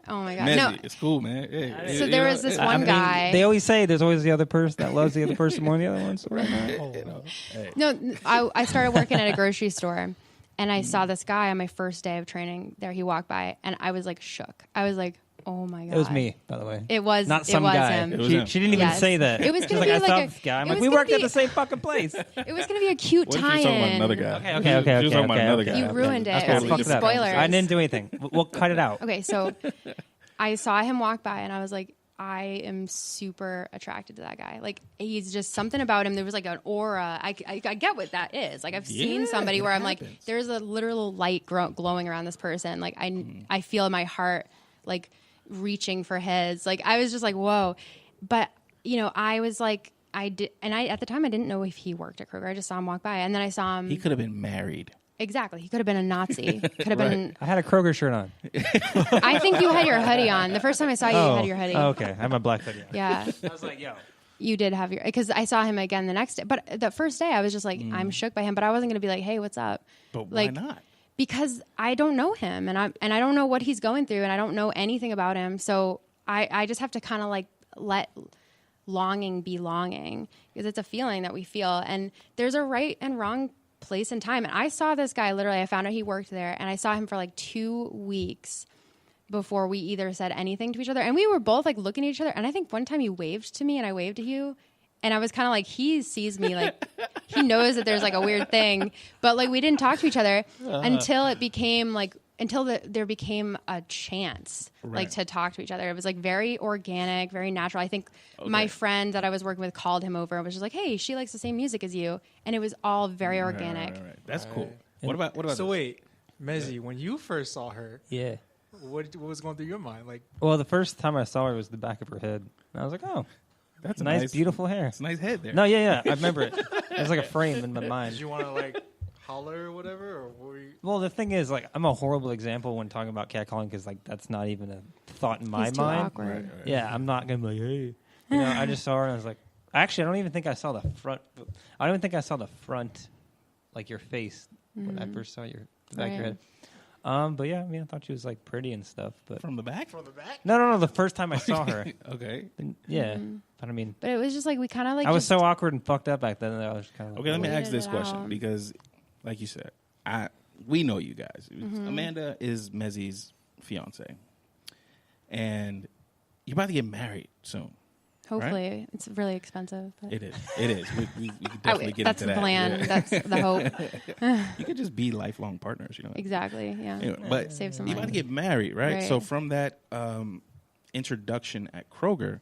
Oh my god! Messy. No, It's cool, man. Yeah. So there was this one guy. They always say there's always the other person that loves the other person more than the other one. So No, I started working at a grocery store. And I saw this guy on my first day of training there. He walked by, and I was like shook. I was like, "Oh my god!" It was me, by the way. It was not some it was guy. him. She didn't even say that. It was going to be I like saw a this guy. I'm it like, was we worked gonna at the be- same fucking place. It was going to be a cute What if she was talking about tie-in. another guy? Okay. She was talking about another guy. You ruined it. Okay, fuck it up. Spoilers. I didn't do anything. We'll cut it out. Okay, so I saw him walk by, and I was like, I am super attracted to that guy. Like, he's just something about him. There was like an aura. I get what that is. Like, I've seen somebody where I'm like, there's a literal light glowing around this person. Like, I feel my heart like reaching for his. Like, I was just like, whoa. But, you know, I was like, I did, and at the time I didn't know if he worked at Kroger. I just saw him walk by, and then I saw him. He could have been married. Exactly. He could have been a Nazi. Could have been. I had a Kroger shirt on. I think you had your hoodie on. The first time I saw you, you had your hoodie. Oh, okay. I have my black hoodie on. Yeah. I was like, yo. You did have your, because I saw him again the next day. But the first day, I was just like, I'm shook by him. But I wasn't going to be like, hey, what's up? But like, why not? Because I don't know him, and I don't know what he's going through, and I don't know anything about him. So I just have to kind of like let longing be longing, because it's a feeling that we feel, and there's a right and wrong place and time. And I saw this guy, literally, I found out he worked there, and I saw him for like 2 weeks before we either said anything to each other. And we were both like looking at each other. And I think one time you waved to me and I waved to you. And I was kind of like, he sees me, like he knows that there's like a weird thing. But like we didn't talk to each other until it became like, there became a chance like to talk to each other. It was like very organic, very natural. I think my friend that I was working with called him over and was just like, hey, she likes the same music as you. And it was all very organic. Right. That's cool. What about So this? wait, Mezzy, when you first saw her, Yeah. what was going through your mind? Like, Well, the first time I saw her was the back of her head. And I was like, oh, That's a nice, beautiful hair. It's a nice head there. No, yeah. I remember it. It was like a frame in my mind. did you want to like holler or whatever, or were you? Well, the thing is, like, I'm a horrible example when talking about catcalling because, like, that's not even a thought in my He's too mind. awkward. Right. Yeah, I'm not gonna be like, hey. You know, I just saw her and I was like, actually, I don't even think I saw the front. I don't even think I saw the front, like your face when I first saw the back of your head. But yeah, I mean, I thought she was like pretty and stuff. But From the back? From the back? no, the first time I saw her. Okay. Yeah, but I mean, But it was just like we kind of like I was just, so awkward and fucked up back then that I was kind of Okay, let me Waited ask this it question out. because, like you said, we know you guys. Amanda is Mezzy's fiance, and you're about to get married soon. hopefully it's really expensive. But It is. It is. We can definitely get that's into the that. plan. Yeah. That's the hope. You could just be lifelong partners, you know. Exactly. Yeah. Anyway, but Save some you're about to money. get married, right? Right. So from that introduction at Kroger,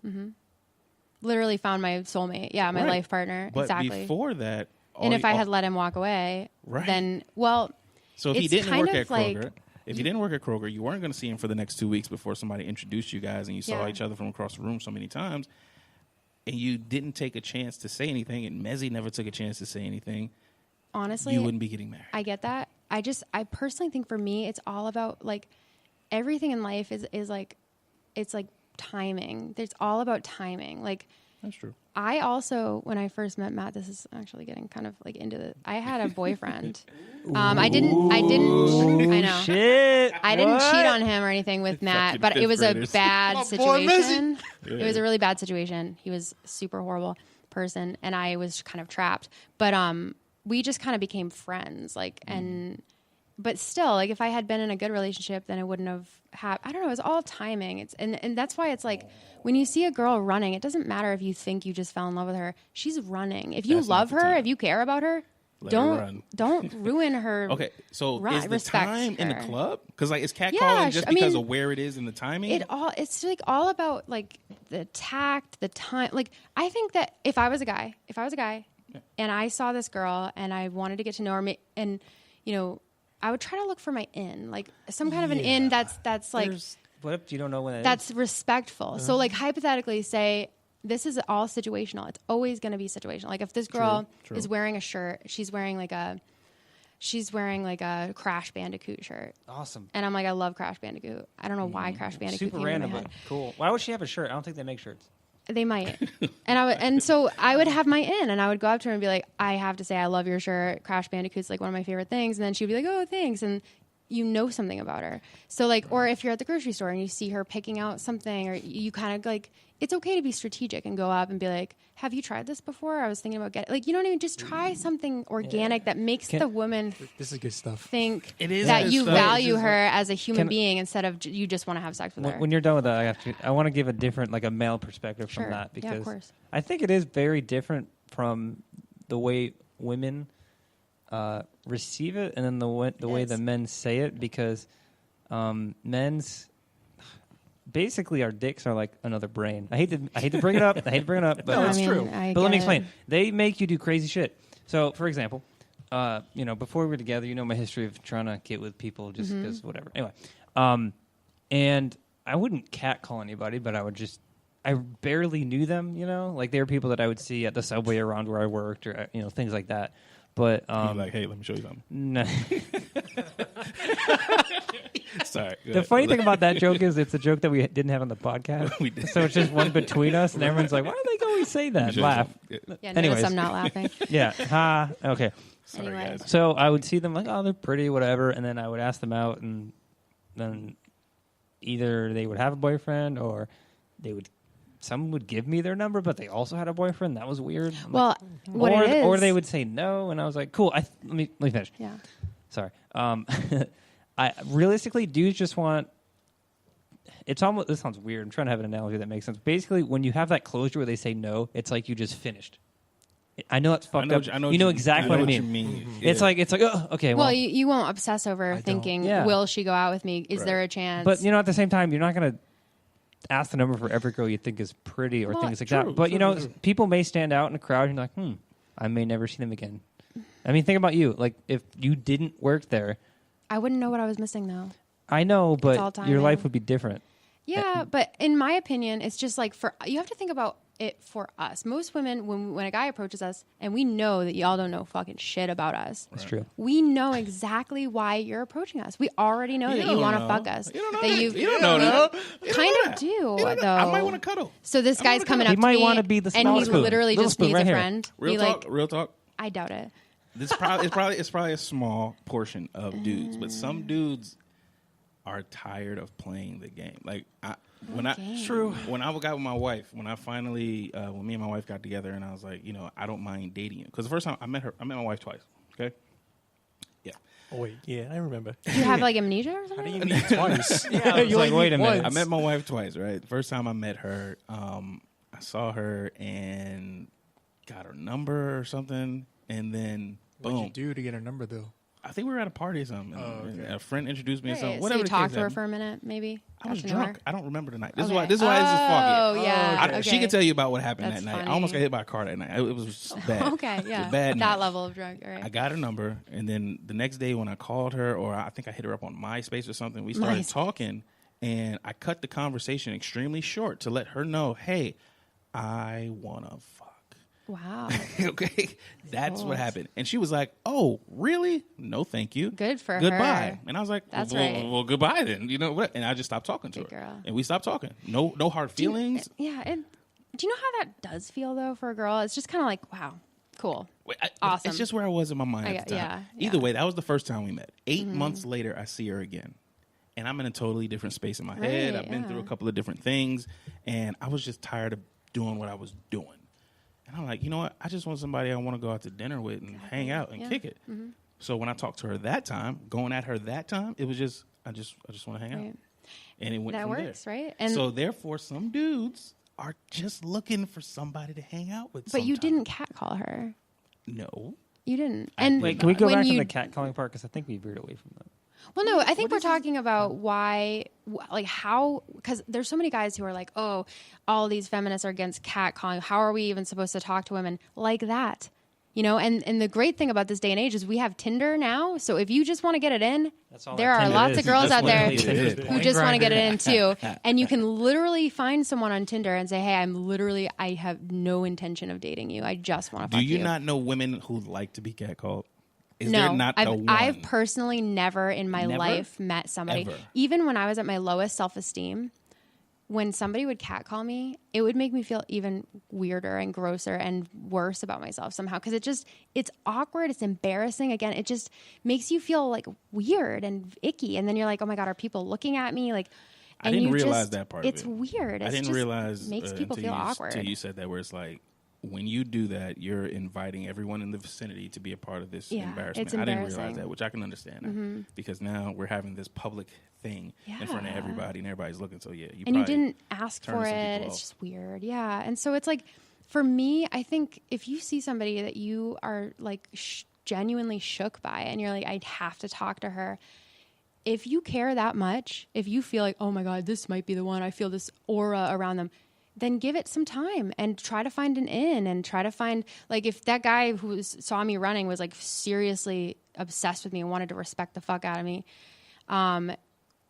Literally found my soulmate. Yeah, my Right. life partner. but Exactly. before that, And if I had let him walk away, Right. then well, so if he it's didn't kind work of at like- Kroger, if you didn't work at Kroger, you weren't going to see him for the next 2 weeks before somebody introduced you guys and you saw Yeah. each other from across the room so many times, and you didn't take a chance to say anything, and Mezzy never took a chance to say anything, honestly, you wouldn't be getting married. I get that. I personally think for me, it's all about like everything in life is like, it's like timing. It's all about timing. Like That's true. I also, when I first met Matt, this is actually getting kind of like into the, I had a boyfriend. I didn't, I know. shit. I didn't cheat on him or anything with Matt, Fucking but it fifth was a graders. bad My boy, situation. Yeah. It was a really bad situation. He was a super horrible person, and I was kind of trapped. But we just kind of became friends, like, and but still, like, if I had been in a good relationship, then it wouldn't have happened. I don't know. It was all timing. It's and that's why it's like when you see a girl running, it doesn't matter if you think you just fell in love with her. She's running. If you That's not love the her, time. if you care about her, Let her run. don't ruin her. Okay, so Right, is the respect time in the her. club? Because like, is catcalling Yeah, just I because mean, of where it is in the timing? It's like all about like the tact, the time. Like I think that if I was a guy and I saw this girl and I wanted to get to know her, and you know, I would try to look for my in, like some kind of an in that's like What if you don't know when it that's respectful. So like hypothetically, say this is all situational. It's always going to be situational. Like if this girl True. is wearing a shirt, she's wearing like a Crash Bandicoot shirt. Awesome. And I'm like, I love Crash Bandicoot. I don't know why Crash Bandicoot Super came into random, my but head. cool. Why would she have a shirt? I don't think they make shirts. They might. And so I would have my in, and I would go up to her and be like, I have to say, I love your shirt. Crash Bandicoot's like one of my favorite things. And then she'd be like, oh, thanks. And you know something about her. So like, or if you're at the grocery store and you see her picking out something, or you kind of like, it's okay to be strategic and go up and be like, have you tried this before? I was thinking about getting, like, you know what I mean? Just try something organic that makes the woman This is good stuff. think It is that good you stuff. value her as a human Can- being instead of you just want to have sex with her. When you're done with that, I want to give a different, like a male perspective Sure. from that Yeah, of because course. I think it is very different from the way women receive it and then the way the men say it because men's basically our dicks are like another brain. I hate to bring it up. But No, it's true. But let me explain. They make you do crazy shit. So, for example, before we were together, you know my history of trying to get with people just because whatever. Anyway, and I wouldn't catcall anybody, but I would just I barely knew them, you know? Like, they were people that I would see at the subway around where I worked or, you know, things like that. But, You're like, hey, let me show you something. no. Sorry. go The ahead. funny thing about that joke is it's a joke that we didn't have on the podcast. We did. So it's just one between us, and everyone's like, why do they always say Let me that? show you Laugh. something. Yeah, Anyways. notice I'm not laughing. Yeah. Ha. Okay. Sorry, Anyway. guys. So I would see them like, oh, they're pretty, whatever, and then I would ask them out, and then either they would have a boyfriend or some would give me their number, but they also had a boyfriend. That was weird. I'm Well, what or, it is, or they would say no, and I was like, cool. Let me finish. Yeah. Sorry. I realistically, dudes just want. It's almost. This sounds weird. I'm trying to have an analogy that makes sense. Basically, when you have that closure where they say no, it's like you just finished. I know that's fucked up. You know exactly what I mean. You mean. It's like oh, okay. Well, you won't obsess over don't. thinking, Yeah. will she go out with me? Is Right. there a chance? But you know, at the same time, you're not gonna ask the number for every girl you think is pretty or Well, things like true, that. But you know, people may stand out in a crowd, and you're like, I may never see them again. I mean, think about you. Like, if you didn't work there, I wouldn't know what I was missing, though. I know, all but timing. your life would be different. Yeah, but in my opinion, it's just like you have to think about it for us. Most women, when a guy approaches us, and we know that y'all don't know fucking shit about us. That's true. We know exactly why you're approaching us. We already know that you don't want to know. fuck us. You don't know that that. you You don't know that. You kind don't know of that. do, You don't know. though. I might want to cuddle. So this I guy's wanna coming cuddle. up He to might me, wanna be the and small he spoon. literally Little just spoon needs right a here. friend. Real He talk. like, Real talk. I doubt it. This it's probably a small portion of dudes, but some dudes are tired of playing the game. Like when I got with my wife, when I finally when me and my wife got together, and I was like, you know, I don't mind dating you, because the first time I met my wife twice. Okay, yeah, Oh, wait, yeah, I remember. Do you have like amnesia or How do something? you meet twice? Yeah, I was like, wait a minute. I met my wife twice. Right, the first time I met her, I saw her and got her number or something, and then What'd you boom. do to get her number though? I think we were at a party or something. Oh, okay. And a friend introduced me to Right, something. so Whatever you the talked case to her happened. for a minute, maybe? I was Got to know her? drunk. I don't remember the night. This Okay. is why this is foggy. Oh, yeah. She okay. could tell you about what happened That's that night. funny. I almost got hit by a car that night. It was bad. Okay, It was yeah. bad night. That level of drunk, all right. I got her number, and then the next day when I called her, or I think I hit her up on MySpace or something, we started MySpace. talking, and I cut the conversation extremely short to let her know, hey, I want to fuck. Wow. Okay? That's what Balls. happened. And she was like, oh, really? No, thank you. Good for Goodbye. her. And I was like, That's well, right. well, goodbye then. You know what? And I just stopped talking to Good her. girl. And we stopped talking. No hard feelings. Do you know how that does feel, though, for a girl? It's just kind of like, wow, cool. Wait, Awesome. It's just where I was in my mind at the time. yeah. Either way, that was the first time we met. 8 months later, I see her again. And I'm in a totally different space in my head. Right, I've been yeah. through a couple of different things. And I was just tired of doing what I was doing. And I'm like, you know what? I just want somebody I want to go out to dinner with and hang out and Yeah. kick it. Mm-hmm. So when I talked to her that time, going at her that time, it was just, I just want to hang out. Right. And it went That from works, there. right? And So therefore, some dudes are just looking for somebody to hang out with. but you sometime. didn't catcall her. No. You didn't. And Wait, can we go when back to you- the catcalling part? Because I think we veered away from that. Well, no, I think we're talking about why, like how, because there's so many guys who are like, oh, all these feminists are against catcalling. How are we even supposed to talk to women like that? You know, and the great thing about this day and age is we have Tinder now. So if you just want to get it in, That's all there that are Tinder lots is. of girls That's out what there it is. who just want to get it in too. And you can literally find someone on Tinder and say, hey, I have no intention of dating you. I just want to Do fuck you you. not know women who like to be catcalled? Is No, there not the one? I've personally never in my Never? life met somebody. Ever? Even when I was at my lowest self-esteem, when somebody would catcall me, it would make me feel even weirder and grosser and worse about myself somehow. Because it's awkward, it's embarrassing. Again, it just makes you feel like weird and icky. And then you're like, oh my God, are people looking at me? Like, I and didn't you realize just- that part. It's of it. weird. I It's didn't just realize makes people until feel you, awkward. Until you said that, where it's like, when you do that, you're inviting everyone in the vicinity to be a part of this Yeah, embarrassment. it's I didn't realize embarrassing. that, which I can understand now, because now we're having this public thing in front of Yeah. everybody, and everybody's looking. So yeah, you and you probably didn't ask turn for some it. people It's off. just weird. Yeah. And so it's like, for me, I think if you see somebody that you are like genuinely shook by and you're like, I'd have to talk to her. If you care that much, if you feel like, oh my God, this might be the one, I feel this aura around them, then give it some time and try to find an in and try to find, like, if that guy who saw me running was like seriously obsessed with me and wanted to respect the fuck out of me,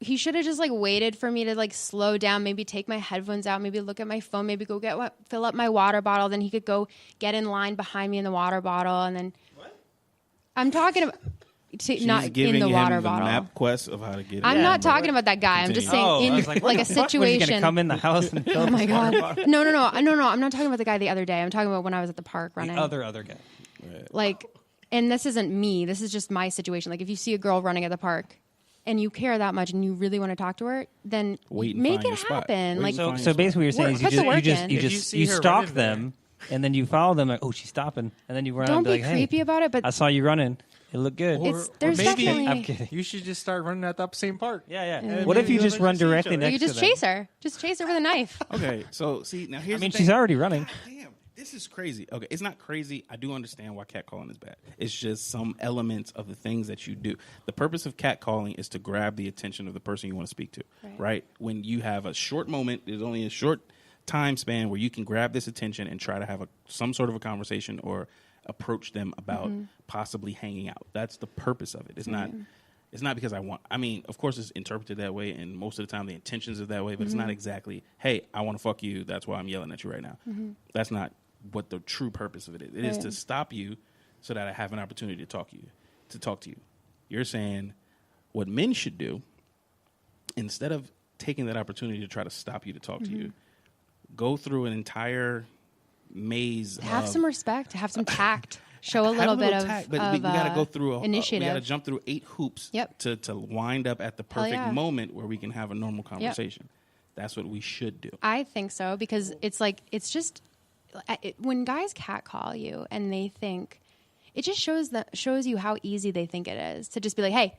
he should have just like waited for me to like slow down, maybe take my headphones out, maybe look at my phone, maybe go fill up my water bottle. Then he could go get in line behind me in the water bottle, and then I'm talking about not in the water bottle. Map quest of how to get. I'm not talking about that guy. I'm just saying in like a situation. Gonna come in the house and fill oh my water god! bottle? No! I'm not talking about the guy the other day. I'm talking about when I was at the park running. The other guy. Like, and this isn't me. This is just my situation. Like, if you see a girl running at the park, and you care that much, and you really want to talk to her, then make it happen. Like, so basically, what you're saying is you stalk them, and then you follow them. Like, oh, she's stopping, and then you run. Don't and be like, creepy about it. But I saw you running. It looked good. There's maybe definitely. I'm kidding. You should just start running at that same park. Yeah. What if you just run directly next You to them? just chase her. Just chase her with a knife. Okay, so see now here's. I mean, the she's thing. already running. Damn, this is crazy. Okay, it's not crazy. I do understand why catcalling is bad. It's just some elements of the things that you do. The purpose of catcalling is to grab the attention of the person you want to speak to. Right? When you have a short moment, there's only a short time span where you can grab this attention and try to have some sort of a conversation or approach them about possibly hanging out. That's the purpose of it. It's not. It's not because I mean, of course, it's interpreted that way, and most of the time the intentions are that way. But it's not exactly, hey, I want to fuck you. That's why I'm yelling at you right now. That's not what the true purpose of it is. It is to stop you so that I have an opportunity to talk to you. You're saying what men should do, instead of taking that opportunity to try to stop you to talk to you, go through an entire maze. Have some respect. Have some tact. Show a little bit of tact, but we got to go through initiative. We got to jump through 8 hoops to wind up at the perfect moment where we can have a normal conversation. That's what we should do. I think so, because it's like, it's just when guys catcall you and they think, it just shows you how easy they think it is to just be like, hey,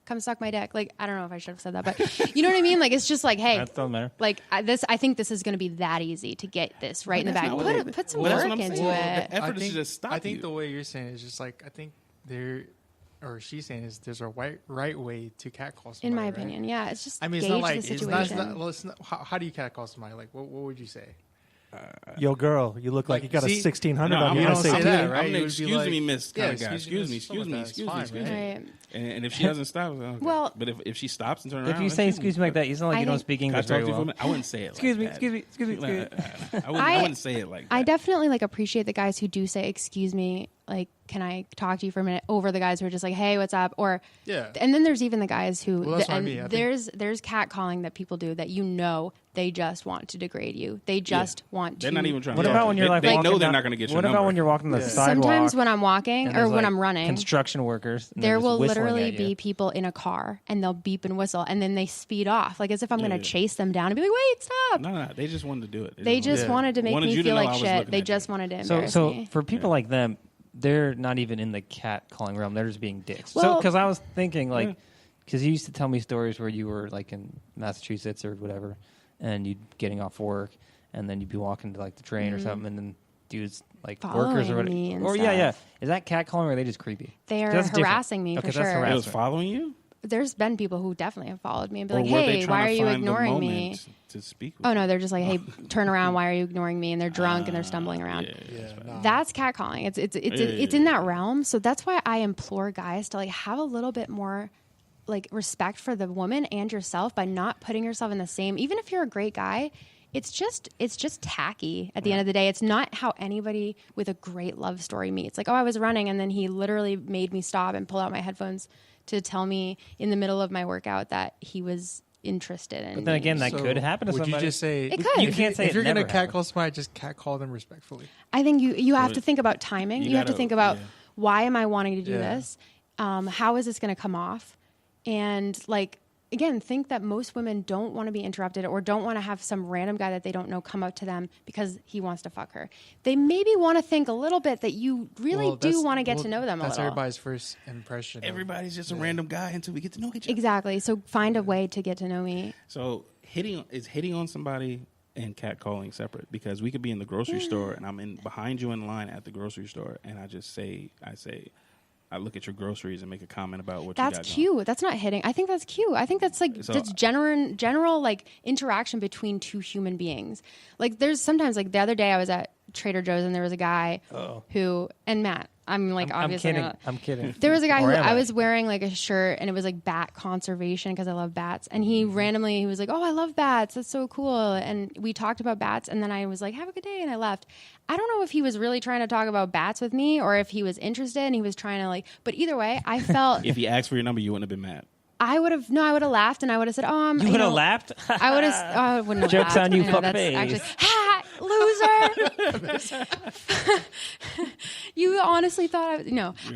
come suck my dick. Like, I don't know if I should have said that, but you know what I mean? Like, it's just like, hey, that doesn't matter. Like I think this is going to be that easy to get this right in the bag. Put some work into it. The effort is to just stop I think you. the way you're saying is just like, I think she's saying is there's a right way to catcall somebody. In my opinion, yeah. It's just I mean, it's gauge not like the situation. it's not, how do you catcall somebody? Like, what would you say? Yo, girl, you look like you got a 1600 on you your don't say SAT. that, right? I'm It an would be excuse like, me, miss kind of guy. excuse Excuse me, me. it's fine, right? Right. And if she doesn't stop, okay. Well- but if she stops and turns around, If you say excuse me like that, you sound like I you don't think- speak Can I English talk very to you for a well. minute? I wouldn't say it. Excuse me, like excuse me, excuse me, that. excuse me. I wouldn't say it like that. I definitely like appreciate the guys who do say excuse me, like, can I talk to you for a minute, over the guys who are just like, hey, what's up? Or and then there's even the guys who Well, that's what I mean. I think- there's catcalling that people do that they just want to degrade you. They just want to. They're not even trying What to about talk when to you're you. like They walking know they're down- not going to get your What number. about when you're walking the sidewalk? Sometimes when I'm walking and or there's, when like, I'm running, construction workers, and there they're just will whistling literally at you. be people in a car and they'll beep and whistle and then they speed off, like as if I'm going to chase them down and be like, wait, stop. No, they just wanted to do it. They just wanted to make Wanted me you to feel know I like was shit. looking They at just you. wanted to embarrass So me. for people like them, they're not even in the cat calling realm. They're just being dicks. Well- Because I was thinking, like, because you used to tell me stories where you were like in Massachusetts or whatever, and you'd getting off work, and then you'd be walking to like the train or something, and then dudes like workers or Following whatever. me and Or yeah. stuff. Is that cat calling or are they just creepy? They are That's different. harassing me Okay, for that's sure. It was harassment. following you? There's been people who definitely have followed me and be Or like, were they hey, trying why to are you find the ignoring me? moment to speak with Oh you? no, they're just like, hey, turn around. Why are you ignoring me? And they're drunk and they're stumbling around. That's catcalling. It's in that realm. So that's why I implore guys to like have a little bit more like respect for the woman and yourself by not putting yourself in the same. Even if you're a great guy, it's just tacky at the end of the day. It's not how anybody with a great love story meets. Like, oh, I was running and then he literally made me stop and pull out my headphones to tell me in the middle of my workout that he was interested in But then me. again, that So could happen to would somebody. you just say It could. You can't say if it you're gonna never happened. catcall somebody, just catcall them respectfully. I think you have to think about timing. You have to gotta- think about yeah. why am I wanting to do Yeah. this? How is this going to come off? And like, again, think that most women don't want to be interrupted or don't want to have some random guy that they don't know come up to them because he wants to fuck her. They maybe want to think a little bit that you really Well, do that's- want to get well, to know them a That's little. everybody's first impression. of- Everybody's just a random guy until we get to know each other. Exactly. So find a way to get to know me. So hitting on somebody and catcalling separate, because we could be in the grocery store and I'm behind you in line at the grocery store and I look at your groceries and make a comment about what That's you got cute. That's not hitting. I think that's cute. I think that's like So- that's general like interaction between two human beings. Like there's sometimes like the other day I was at Trader Joe's and there was a guy who, and Matt, I'm like, obviously not. I'm kidding. There was a guy Or who am I was wearing like a shirt and it was like bat conservation because I love bats. And he randomly, he was like, oh, I love bats. That's so cool. And we talked about bats. And then I was like, have a good day. And I left. I don't know if he was really trying to talk about bats with me or if he was interested and he was trying to like, but either way, I felt. If he asked for your number, you wouldn't have been mad. I would have laughed and I would have said, "Oh, You would have laughed. I would have. I wouldn't have Joke's laughed. on you, I know, fuck that's face. actually, loser. You honestly thought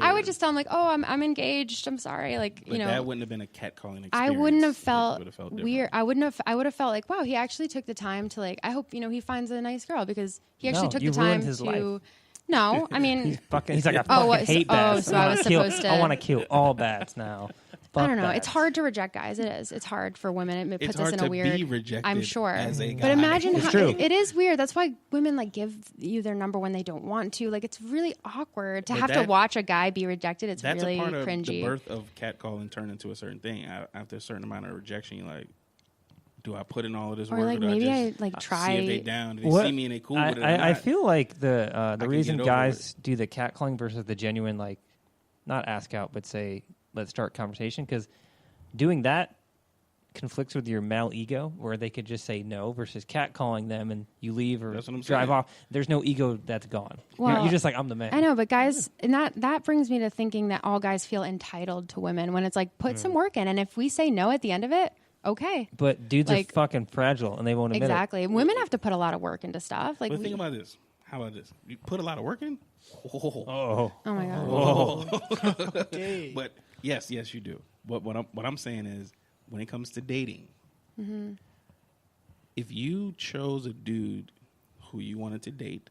I would just tell him like, "Oh, I'm engaged. I'm sorry." Like, But that wouldn't have been a catcalling experience. I wouldn't have felt different. weird. I would have felt like, "Wow, he actually took the time to like. I hope he finds a nice girl because he actually took you the time ruined his to." life. No, I mean, He's like, I fucking hate bats. so I was supposed to. I want to kill all bats now. I don't know. Bats. It's hard to reject guys. It is. It's hard for women. It puts us in a weird. Be rejected I'm sure. as a guy. But imagine how true. it is weird. That's why women like give you their number when they don't want to. Like it's really awkward to But have to that- watch a guy be rejected. It's That's really a part of cringy. the birth of catcalling turned into a certain thing. After a certain amount of rejection, you're like, do I put in all of this Or work? like or do maybe I I just like try. see if they down? If they What- see me and they cool with it or I not? feel like the can reason get over guys do the catcalling versus the genuine, like, not ask out, but say, let's start conversation, because doing that conflicts with your male ego, where they could just say no, versus catcalling them and you leave or That's what I'm drive saying. off. There's no ego that's gone. Well, You're just like, I'm the man. I know, but guys, and that brings me to thinking that all guys feel entitled to women when it's like put some work in, and if we say no at the end of it, okay. But dudes Like- are fucking fragile, and they won't admit Exactly. Women have to put a lot of work into stuff. Like, But think about this. How about this? You put a lot of work in. it. Oh, oh my god. But yes, you do. What I'm saying is, when it comes to dating, if you chose a dude who you wanted to date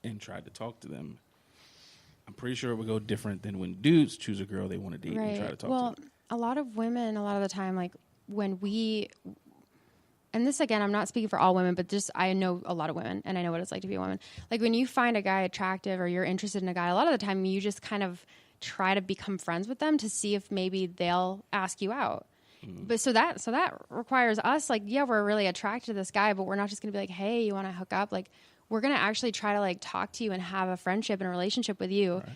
and tried to talk to them, I'm pretty sure it would go different than when dudes choose a girl they want to date and try to talk Well, to them. a lot of women, a lot of the time, like when we, and this again, I'm not speaking for all women, but just I know a lot of women and I know what it's like to be a woman. Like when you find a guy attractive or you're interested in a guy, a lot of the time you just kind of try to become friends with them to see if maybe they'll ask you out. But so that requires us, like, yeah, we're really attracted to this guy, but we're not just going to be like, hey, you want to hook up? Like, we're going to actually try to like talk to you and have a friendship and a relationship with you. Right.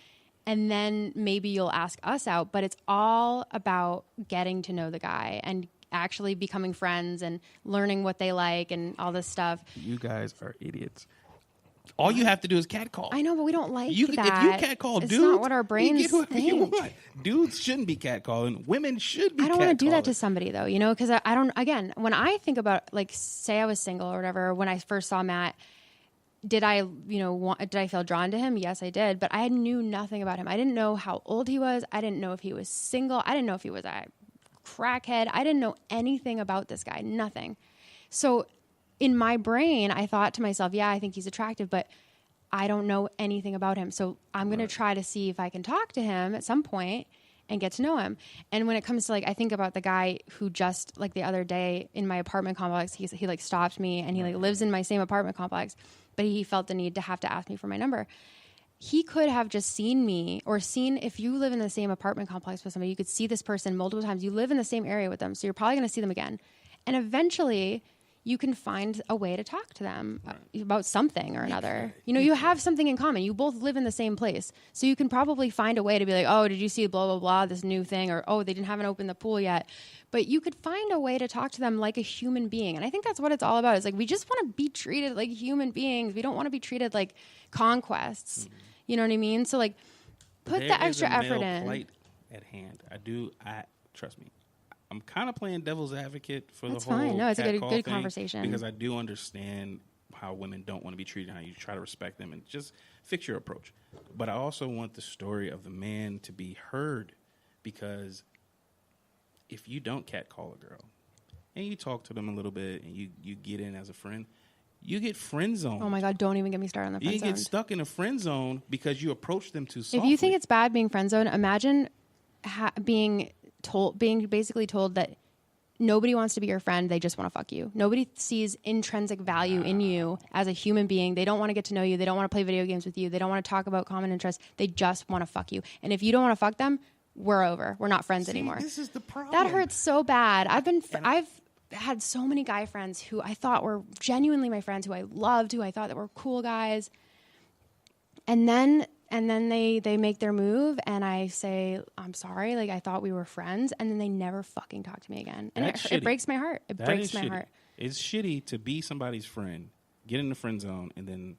And then maybe you'll ask us out, but it's all about getting to know the guy and actually becoming friends and learning what they like and all this stuff. You guys are idiots. All you have to do is catcall. I know, but we don't like If that. you catcall dudes, it's not what our brains you get whoever you think. want. Dudes shouldn't be catcalling. Women should be. I don't want to do that to catcalling. somebody though, because I don't. Again, when I think about like, say I was single or whatever, when I first saw Matt, did I, did I feel drawn to him? Yes, I did. But I knew nothing about him. I didn't know how old he was. I didn't know if he was single. I didn't know if he was a crackhead. I didn't know anything about this guy. Nothing. So in my brain, I thought to myself, yeah, I think he's attractive, but I don't know anything about him. So I'm going to try to see if I can talk to him at some point and get to know him. And when it comes to like, I think about the guy who just like the other day in my apartment complex, he like stopped me and he like lives in my same apartment complex, but he felt the need to have to ask me for my number. He could have just seen me or seen, if you live in the same apartment complex with somebody, you could see this person multiple times. You live in the same area with them. So you're probably going to see them again. And eventually you can find a way to talk to them about something or another. You have something in common. You both live in the same place. So you can probably find a way to be like, oh, did you see blah, blah, blah, this new thing? Or, oh, they haven't opened the pool yet. But you could find a way to talk to them like a human being. And I think that's what it's all about. It's like, we just want to be treated like human beings. We don't want to be treated like conquests. Mm-hmm. You know what I mean? So like, put the extra effort in. Plight at hand. Trust me. I'm kind of playing devil's advocate for That's the whole fine. No, it's a good thing conversation. because I do understand how women don't want to be treated, how you try to respect them and just fix your approach. But I also want the story of the man to be heard, because if you don't catcall a girl and you talk to them a little bit and you get in as a friend, you get friend zoned. Oh my God, don't even get me started on the friend You zone. get stuck in a friend zone because you approach them too softly. If you think it's bad being friend zoned, imagine being basically told that nobody wants to be your friend. They just want to fuck you. Nobody sees intrinsic value in you as a human being. They don't want to get to know you. They don't want to play video games with you. They don't want to talk about common interests. They just want to fuck you. And if you don't want to fuck them, we're over. We're not friends anymore. This is the problem. That hurts so bad. I've had so many guy friends who I thought were genuinely my friends, who I loved, who I thought that were cool guys. And then and then they make their move, and I say, I'm sorry, like, I thought we were friends, and then they never fucking talk to me again. And it breaks my heart. It breaks my heart. It's shitty to be somebody's friend, get in the friend zone, and then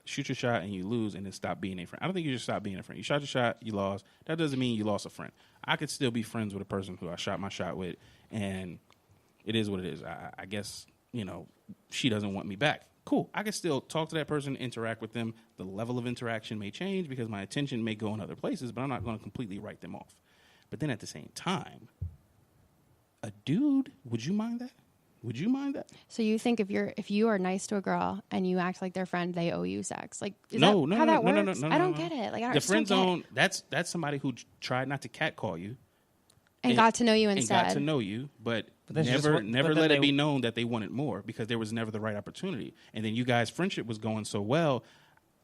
shoot your shot and you lose and then stop being a friend. I don't think you should stop being a friend. You shot your shot, you lost. That doesn't mean you lost a friend. I could still be friends with a person who I shot my shot with, and it is what it is. I guess, she doesn't want me back. Cool. I can still talk to that person, interact with them. The level of interaction may change because my attention may go in other places, but I'm not going to completely write them off. But then at the same time, a dude, would you mind that? Would you mind that? So you think if you are nice to a girl and you act like their friend, they owe you sex? Like, is no, that how that works? No, I don't get it. Like, I the friend don't zone. That's somebody who tried not to catcall you and got to know you instead. And got to know you, but never let it be known that they wanted more because there was never the right opportunity. And then you guys' friendship was going so well.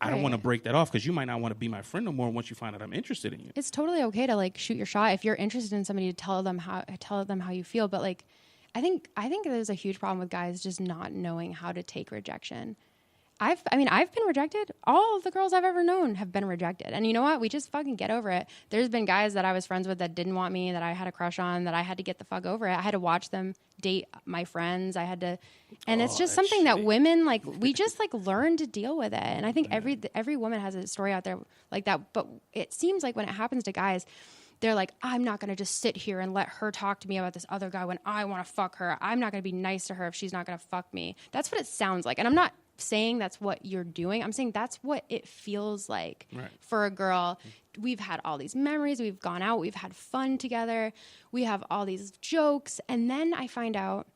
I don't want to break that off because you might not want to be my friend no more once you find out I'm interested in you. It's totally okay to like shoot your shot if you're interested in somebody, to tell them how you feel. But like, I think there's a huge problem with guys just not knowing how to take rejection. I've been rejected. All of the girls I've ever known have been rejected. And you know what? We just fucking get over it. There's been guys that I was friends with that didn't want me, that I had a crush on, that I had to get the fuck over it. I had to watch them date my friends. And it's just something that women, like, we just like learn to deal with it. And I think every woman has a story out there like that. But it seems like when it happens to guys, they're like, I'm not going to just sit here and let her talk to me about this other guy when I want to fuck her. I'm not going to be nice to her if she's not going to fuck me. That's what it sounds like. And I'm not saying that's what you're doing. I'm saying that's what it feels like for a girl. We've had all these memories. We've gone out. We've had fun together. We have all these jokes. And then I find out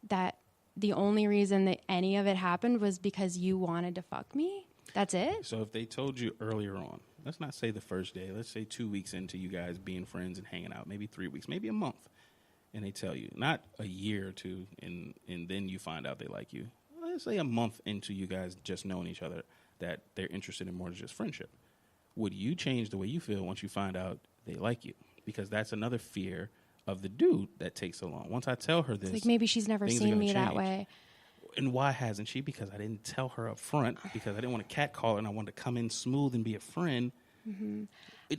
that the only reason that any of it happened was because you wanted to fuck me. That's it? So if they told you earlier on, let's not say the first day, let's say 2 weeks into you guys being friends and hanging out, maybe 3 weeks, maybe a month, and they tell you, not a year or two, and then you find out they like you. Let's say a month into you guys just knowing each other, that they're interested in more than just friendship. Would you change the way you feel once you find out they like you? Because that's another fear of the dude that takes so long. Once I tell her this, it's like maybe she's never seen me that way. And why hasn't she? Because I didn't tell her up front, because I didn't want to catcall her and I wanted to come in smooth and be a friend. Mm-hmm.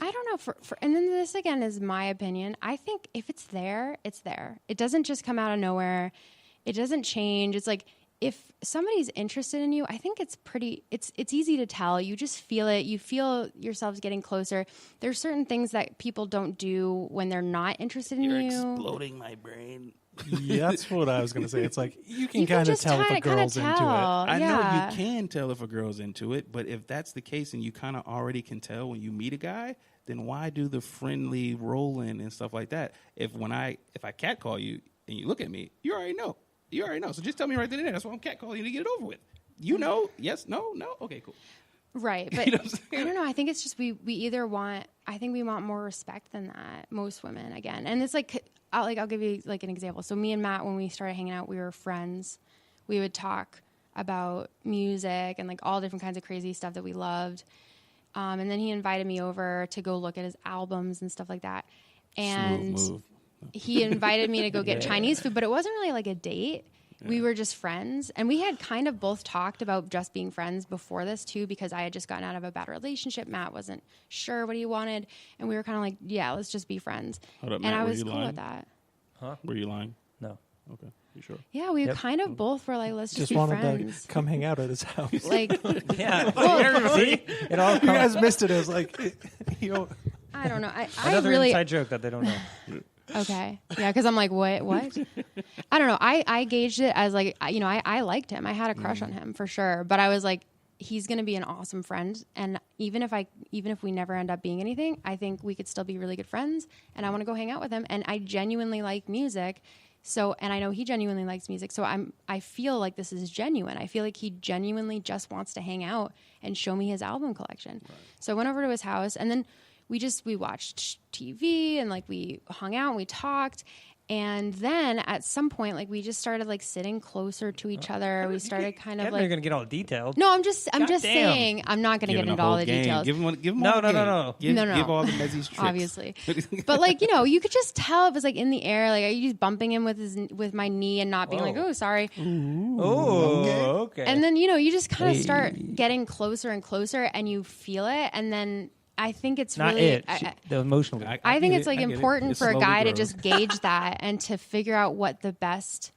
I don't know. And then this again is my opinion. I think if it's there, it's there. It doesn't just come out of nowhere. It doesn't change. It's like, if somebody's interested in you, I think it's easy to tell. You just feel it. You feel yourselves getting closer. There's certain things that people don't do when they're not interested in you. You're exploding my brain. Yeah, that's what I was going to say. It's like you can kind of tell if a girl's into it. I know you can tell if a girl's into it, but if that's the case and you kind of already can tell when you meet a guy, then why do the friendly roll-in and stuff like that? If I catcall you and you look at me, you already know. You already know. So just tell me right then and there. That's why I'm catcalling you to get it over with. You know, yes, no. Okay, cool. Right. But I don't know. I think it's just we either want, I think we want more respect than that. Most women, again. And it's like, I'll give you like an example. So me and Matt, when we started hanging out, we were friends. We would talk about music and like all different kinds of crazy stuff that we loved. And then he invited me over to go look at his albums and stuff like that. And Smooth move. He invited me to go get Chinese food, but it wasn't really like a date. Yeah. We were just friends. And we had kind of both talked about just being friends before this too, because I had just gotten out of a bad relationship. Matt wasn't sure what he wanted. And we were kind of like, yeah, let's just be friends. Hold up, and Matt, I was cool with that. Huh? Were you lying? No. Okay. You sure? Yeah, we kind of both were like, let's just be wanted friends. To come hang out at his house. Like, yeah. well, See? It all you guys missed it. It was like, I don't know. I Another really inside joke that they don't know. Okay. Yeah, because I'm like, what? I don't know. I gauged it as like, I liked him. I had a crush on him for sure. But I was like, he's going to be an awesome friend. And even if we never end up being anything, I think we could still be really good friends. And I want to go hang out with him. And I genuinely like music. So, and I know he genuinely likes music. So I feel like this is genuine. I feel like he genuinely just wants to hang out and show me his album collection. Right. So I went over to his house, and then we watched TV and like we hung out and we talked. And then at some point, like we just started like sitting closer to each other. We started kind of like. You're gonna get all detailed. No, I'm just damn. saying. I'm not gonna get into all the details. Give them No. all the game. No. Give all the Mezzi's tricks. Obviously, but like you could just tell it was like in the air. Like, are you just bumping him with my knee and not being like, oh, sorry. Oh, okay. And then you just kind of start getting closer and closer, and you feel it, and then. I think it's not really the emotional. I think it's like important for a guy to grows. just gauge that and to figure out what the best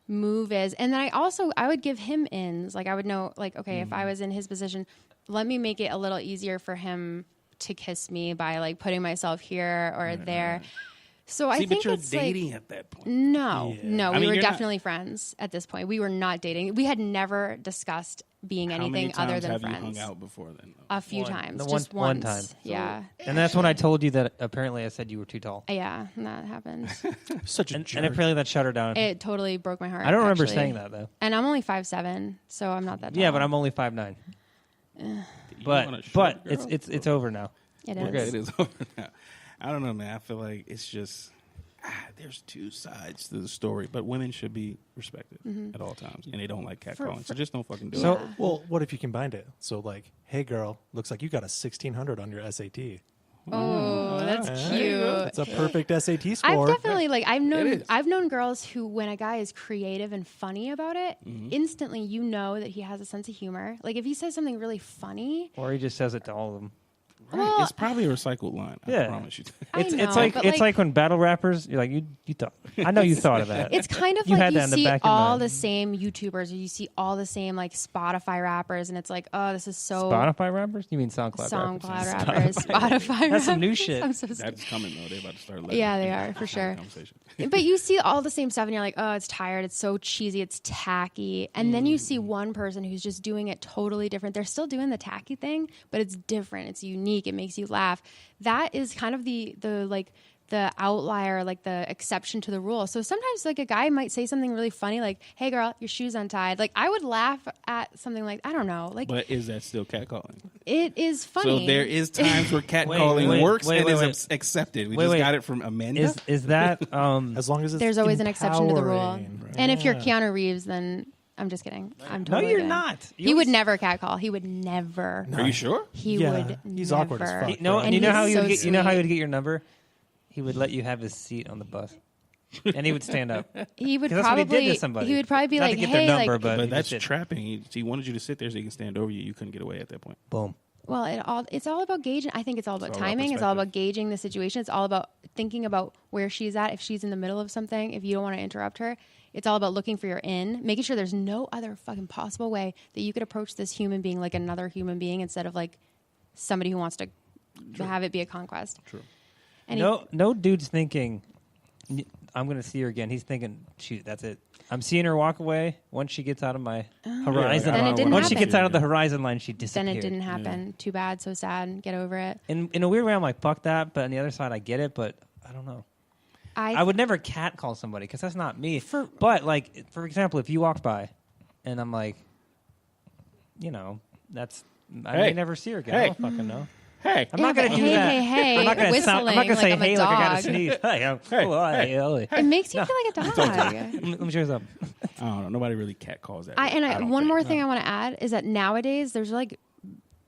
move is. And then I would give him ins. Like I would know, like, okay, if I was in his position, let me make it a little easier for him to kiss me by like putting myself here or there. So I think but you're it's dating like, at that point. No, we were you're definitely friends at this point. We were not dating. We had never discussed being anything other than have friends. You hung out before then? A few times, The just one once. time. Yeah. And that's when I told you that apparently I said you were too tall. Yeah, that happened. Such a jerk. And apparently that shut her down. It totally broke my heart. I don't remember actually. saying that though. And I'm only 5'7", so I'm not that tall. Yeah, but I'm only 5'9". But it's over now. It We're is. good. It is over now. I don't know, man. I feel like it's just there's two sides to the story, but women should be respected at all times, and they don't like catcalling, so just don't fucking do So- it. Well, what if you combined it? So, like, hey, girl, looks like you got a 1600 on your SAT. Oh, that's cute. It's a perfect SAT I've score. definitely is. I've known girls who, when a guy is creative and funny about it, instantly you know that he has a sense of humor. Like if he says something really funny, Or he just says it to all of them. Right. Well, It's probably a recycled line. I Yeah. promise you. I It's know, like but, it's like when battle rappers, you're like you thought. I know you thought of that. it's kind of You like had you that in the see back of your all mind. the same YouTubers, or you see all the same like Spotify rappers, and it's like, oh, this is so Spotify rappers? You mean SoundCloud SoundCloud rappers? rappers, Spotify. That's some new rappers. shit. I'm so That's coming though. They're about to start. letting Yeah, they it are, for sure. Conversation. But you see all the same stuff and you're like, oh, it's tired. It's so cheesy. It's tacky. And then you see one person who's just doing it totally different. They're still doing the tacky thing, but it's different. It's unique. It makes you laugh. That is kind of the outlier, like the exception to the rule. So sometimes like a guy might say something really funny, like, hey girl, your shoe's untied. Like I would laugh at something like, I don't know. Like But is that still catcalling? it is funny. So there is times where catcalling works and is accepted. We just got it from Amanda. Is that as long as it's There's always an exception to the rule. empowering. And if you're Yeah. Keanu Reeves, then I'm just kidding. I'm No, totally you're kidding. not. He would never catcall. He would never. Are you sure? He Yeah, would. he's never. awkward as fuck. And you know he's how he so would get, you know how he sweet. would get your number? He would let you have his seat on the bus. And he would stand up. He would 'Cause that's what he did probably. to somebody. He would probably be Not like, to get "Hey, their number, like, but But he that's just did. trapping. He wanted you to sit there so he can stand over you. You couldn't get away at that point. Boom. well, it's all about gauging. I think it's all about all about timing. It's all perspective. about gauging the situation. It's all about thinking about where she's at. If she's in the middle of something, if you don't want to interrupt her, it's all about looking for your in, making sure there's no other fucking possible way that you could approach this human being like another human being instead of like somebody who wants to have it be a conquest. True. And No dude's thinking, I'm going to see her again. He's thinking, shoot, that's it. I'm seeing her walk away. Once she gets out of my horizon Then it line. didn't Once she happen. gets out of the horizon line, she then disappears. it didn't happen. Too bad. So sad. Get over it. In a weird way, I'm like, fuck that. But on the other side, I get it. But I don't know. I would never catcall somebody because that's not me. But, like, for example, if you walked by and I'm like, you know, that's... I may never see her again. I don't fucking know. Hey. I'm not going to do hey, that. Hey, hey, I'm not going to whistling say I'm a hey like I got to dog. sneeze. Hey, It makes you feel like a dog. Let me show you something. I don't know. Nobody really catcalls that. One more thing I want to add is that nowadays there's like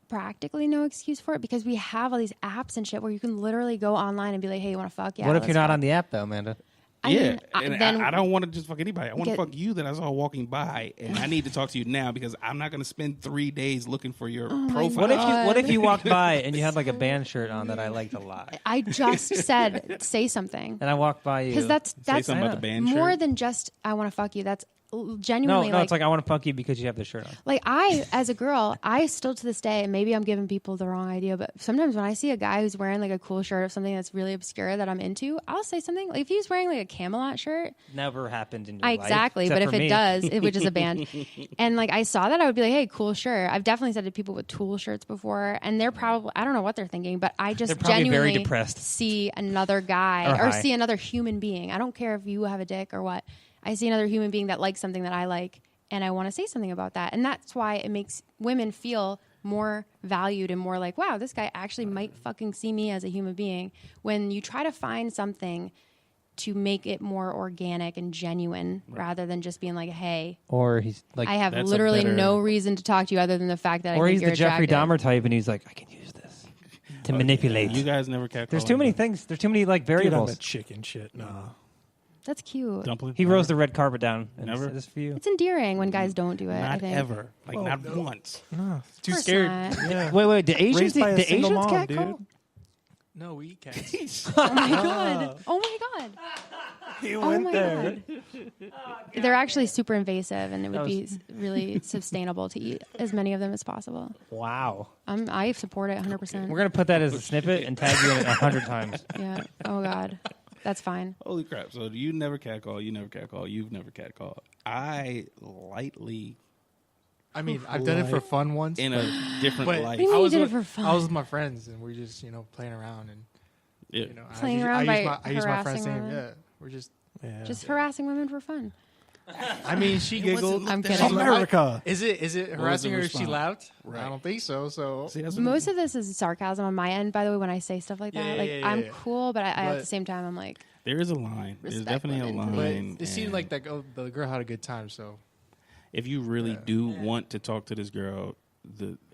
practically no excuse for it because we have all these apps and shit where you can literally go online and be like, hey, you want to fuck? Yeah. What if let's you're not fuck. on the app, though, Amanda? I Yeah, mean, and then I don't want to just fuck anybody. I want to Get- fuck you that I saw walking by, and I need to talk to you now because I'm not going to spend 3 days looking for your profile. What if you walked by and you had like a band shirt on that I liked a lot, I just said say something and I walked by you because that's Say something about the band more shirt? than just I want to fuck you. That's no, genuinely it's like I want to fuck you because you have the shirt on. Like I, as a girl, I still to this day, and maybe I'm giving people the wrong idea, but sometimes when I see a guy who's wearing like a cool shirt of something that's really obscure that I'm into, I'll say something. Like if he's wearing like a Camelot shirt, Never happened in your life. exactly. except But if for it me. does, which is a band, and like I saw that, I would be like, hey, cool shirt. I've definitely said to people with Tool shirts before, and they're probably I don't know what they're thinking, but I just They're probably genuinely very depressed. see another guy Or or high. see another human being. I don't care if you have a dick or what. I see another human being that likes something that I like, and I want to say something about that. And that's why it makes women feel more valued and more like, wow, this guy actually might fucking see me as a human being. When you try to find something to make it more organic and genuine rather than just being like, hey, Or he's like, I have That's a literally better- no reason to talk to you other than the fact that I or think he's you're the Jeffrey attractive. Dahmer type, and he's like, I can use this to manipulate. You guys never catcall. There's too many things. There's too many like Dude, I'm variables. a chicken shit. Nah. That's cute. Dumpling. He rolls the red carpet down. And Never? said, this for you. It's endearing when guys don't do it. I Not think. ever. Like Oh, not no. once. No. Too Of course scared. not. Yeah. Wait. The Asians, Raised by a the single Asians mom, catcall? dude. No, we eat cats. Oh my god. Oh my god. He Oh went my there. god. They're actually super invasive, and it would be really sustainable to eat as many of them as possible. Wow. I support it 100%. We're going to put that as a snippet and tag you in it 100 times. Yeah. Oh god. That's fine. Holy crap! So you never catcall. You never catcall. You've never catcalled. I lightly I mean, I've done it for fun once. in a different but light. What do you mean I you was did it with, for fun? I was with my friends, and we're just playing around, and Yeah. Playing I around use by I use my friend's harassing name. women? Yeah, we're just. Yeah. Just harassing women for fun. I mean, she giggled. I'm She's kidding. like, America. Is it was harassing the her if she response? laughed? Right. I don't think so. So See, that's what Most of this is sarcasm on my end, by the way, when I say stuff like that. Yeah, like, yeah, I'm yeah. cool, but at the But- same time, I'm like, there is a line. There's Respect definitely a women, but line. it seemed and like the girl had a good time. So if you really do want to talk to this girl,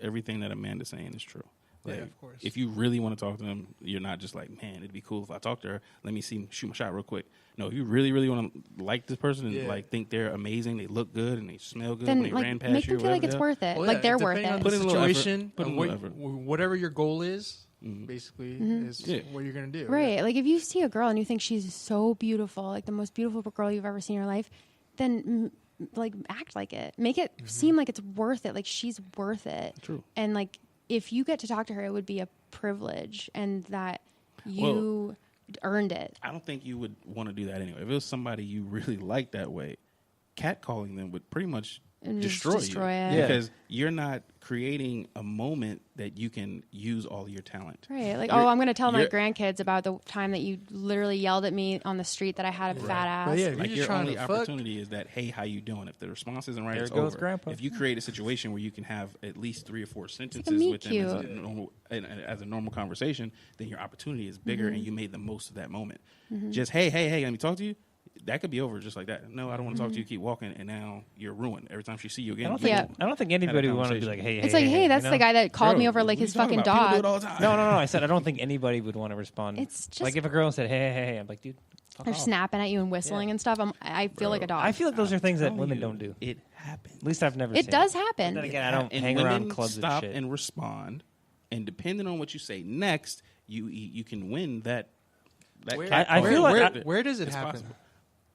everything that Amanda's saying is true. Yeah, Like, of course. if you really want to talk to them, you're not just like, man, it'd be cool if I talk to her. Let me shoot my shot real quick. No, if you really, really want to like this person and Yeah. like think they're amazing, they look good and they smell good then when they ran like past make you. them feel like it's worth it. Like they're worth depending on it. Put the in a little effort. situation, Put in a what- little effort. whatever your goal is, basically, is Yeah. what you're gonna do. Right. Like if you see a girl and you think she's so beautiful, like the most beautiful girl you've ever seen in your life, then like act like it. Make it seem like it's worth it. Like she's worth it. True. And like if you get to talk to her, it would be a privilege, and that you earned it. I don't think you would want to do that anyway. If it was somebody you really liked that way, catcalling them would pretty much And just destroy destroy you. it. Yeah. Because you're not creating a moment that you can use all your talent. Right. Like, You're- oh, I'm going to tell my you're- grandkids about the time that you literally yelled at me on the street that I had a fat ass. But yeah, Like you're your trying only to fuck. opportunity is that, hey, how you doing? If the response isn't right, There it's goes over. Grandpa. If you create a situation where you can have at least 3 or 4 sentences meet with them as a, cute. normal, as a normal conversation, then your opportunity is bigger and you made the most of that moment. Just, hey, let me talk to you. That could be over just like that. No, I don't want to talk to you. Keep walking, and now you're ruined. Every time she see you again, I don't you think, Yeah. I don't think anybody would want to be conversation. like, hey, It's like, hey, that's you the know? guy that called Bro, me over like what are his you talking fucking about? People do dog. it all the time. No. I said I don't think anybody would want to respond. It's just- like if a girl said, hey, I'm like, dude, fuck They're off. snapping at you and whistling and stuff. I feel like a dog. I feel like those are things that Telling women you, don't do. It happens. At least I've never it seen does But happen. then again, I don't And hang women around clubs stop and shit. and respond, and depending on what you say next, you can win that. Where- I feel like where does it It's happen? possible.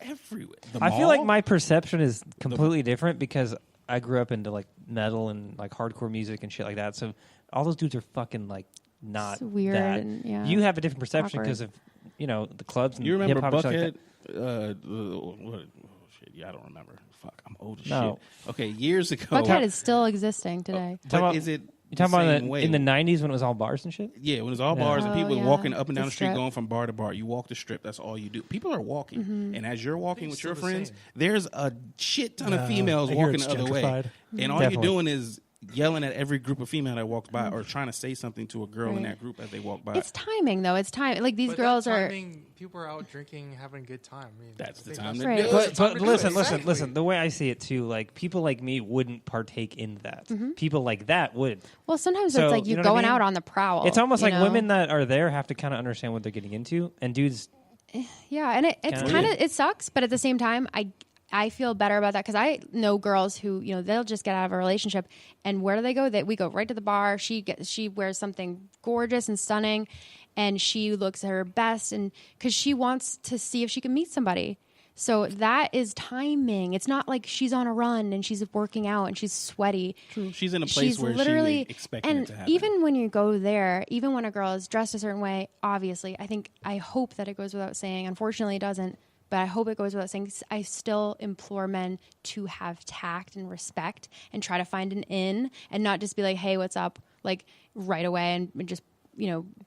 Everywhere. The I feel like mall? my perception is completely different because I grew up into like metal and like hardcore music and shit like that. So all those dudes are fucking like not It's weird that. and, yeah, You have a different perception awkward. because of the clubs and You remember hip-hop and shit like Buckhead? What? Oh, shit, yeah, I don't remember. Fuck, I'm old as No. shit. Okay, years ago. Buckhead is still existing today. But Talking about- is it You talking about same way? in the '90s when it was all bars and shit? Yeah, when it was all Yeah. bars and Oh, people yeah. walking up and down The the street strip. going from bar to bar. You walk the strip, that's all you do. People are walking. Mm-hmm. And as you're walking think with it's your still the friends, same. there's a shit ton of No, females I hear walking it's the other way. gentrified. And all Definitely. you're doing is yelling at every group of female that walks by or trying to say something to a girl in Right. that group as they walk by. It's timing though. It's time. Like these But girls that are. timing, people are out drinking, having a good time. I mean, That's I the think time that's- to Right. do it. But, That's the time to do it. listen. Exactly. The way I see it too, like people like me wouldn't partake in that. People like that would. Well, sometimes So, it's like you you know what I going mean? out on the prowl. It's almost you like know? women that are there have to kind of understand what they're getting into, and dudes. Yeah, and it's Kinda kind of weird. it sucks, but at the same time, I feel better about that because I know girls who they'll just get out of a relationship, and where do they go? We go right to the bar. She wears something gorgeous and stunning, and she looks her best, and because she wants to see if she can meet somebody. So that is timing. It's not like she's on a run and she's working out and she's sweaty. True. She's in a place She's where literally she expecting and it to happen. even when you go there, even when a girl is dressed a certain way, obviously, I hope that it goes without saying. Unfortunately, it doesn't. But I hope it goes without saying. I still implore men to have tact and respect and try to find an in and not just be like, "Hey, what's up?" like right away and just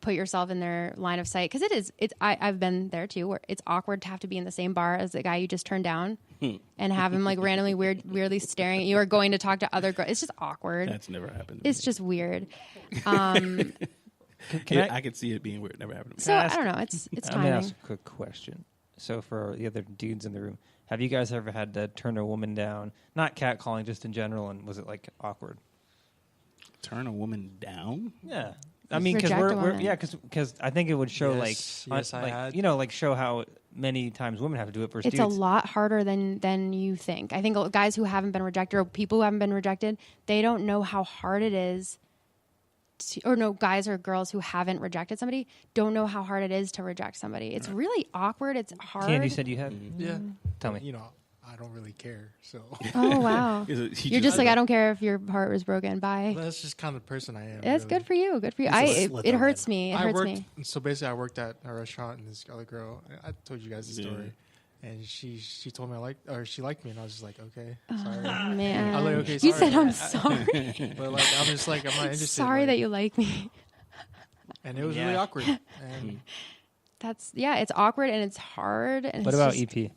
put yourself in their line of sight because I've been there too where it's awkward to have to be in the same bar as the guy you just turned down and have him like randomly weirdly staring at you or going to talk to other girls. It's just awkward. That's never happened to It's me. just weird. Can Yeah, I I could see it being weird. Never happened to me. So I ask- don't know. It's I'm gonna timing. ask a quick question. So for the other dudes in the room, have you guys ever had to turn a woman down? Not catcalling, just in general, and was it like awkward? Turn a woman down? Yeah. I mean, because Reject a we're woman. yeah, because I think it would show Yes, I like had. you know, like show how many times women have to do it versus It's dudes. a lot harder than you think. I think guys who haven't been rejected or people who haven't been rejected, they don't know how hard it is. Or no, guys or girls who haven't rejected somebody don't know how hard it is to reject somebody. It's really awkward. It's hard. Candy said you had. Yeah. Tell me. You know, I don't really care. So Oh wow, you're just like I don't care if your heart was broken. Bye. that's just kind of the person I am. That's really. good for you. Good for you. He's a It hurts Slytherin. me. It I hurts worked, me. So basically, I worked at a restaurant, and this other girl. I told you guys the story, and she told me she liked me, and I was just like, okay, sorry. Oh, man, I was like, okay, you sorry. said I'm sorry. But like, I'm just like, I'm not interested. Sorry like, that you like me. And it was Yeah. really awkward. And It's awkward and it's hard. And What it's about just, EP?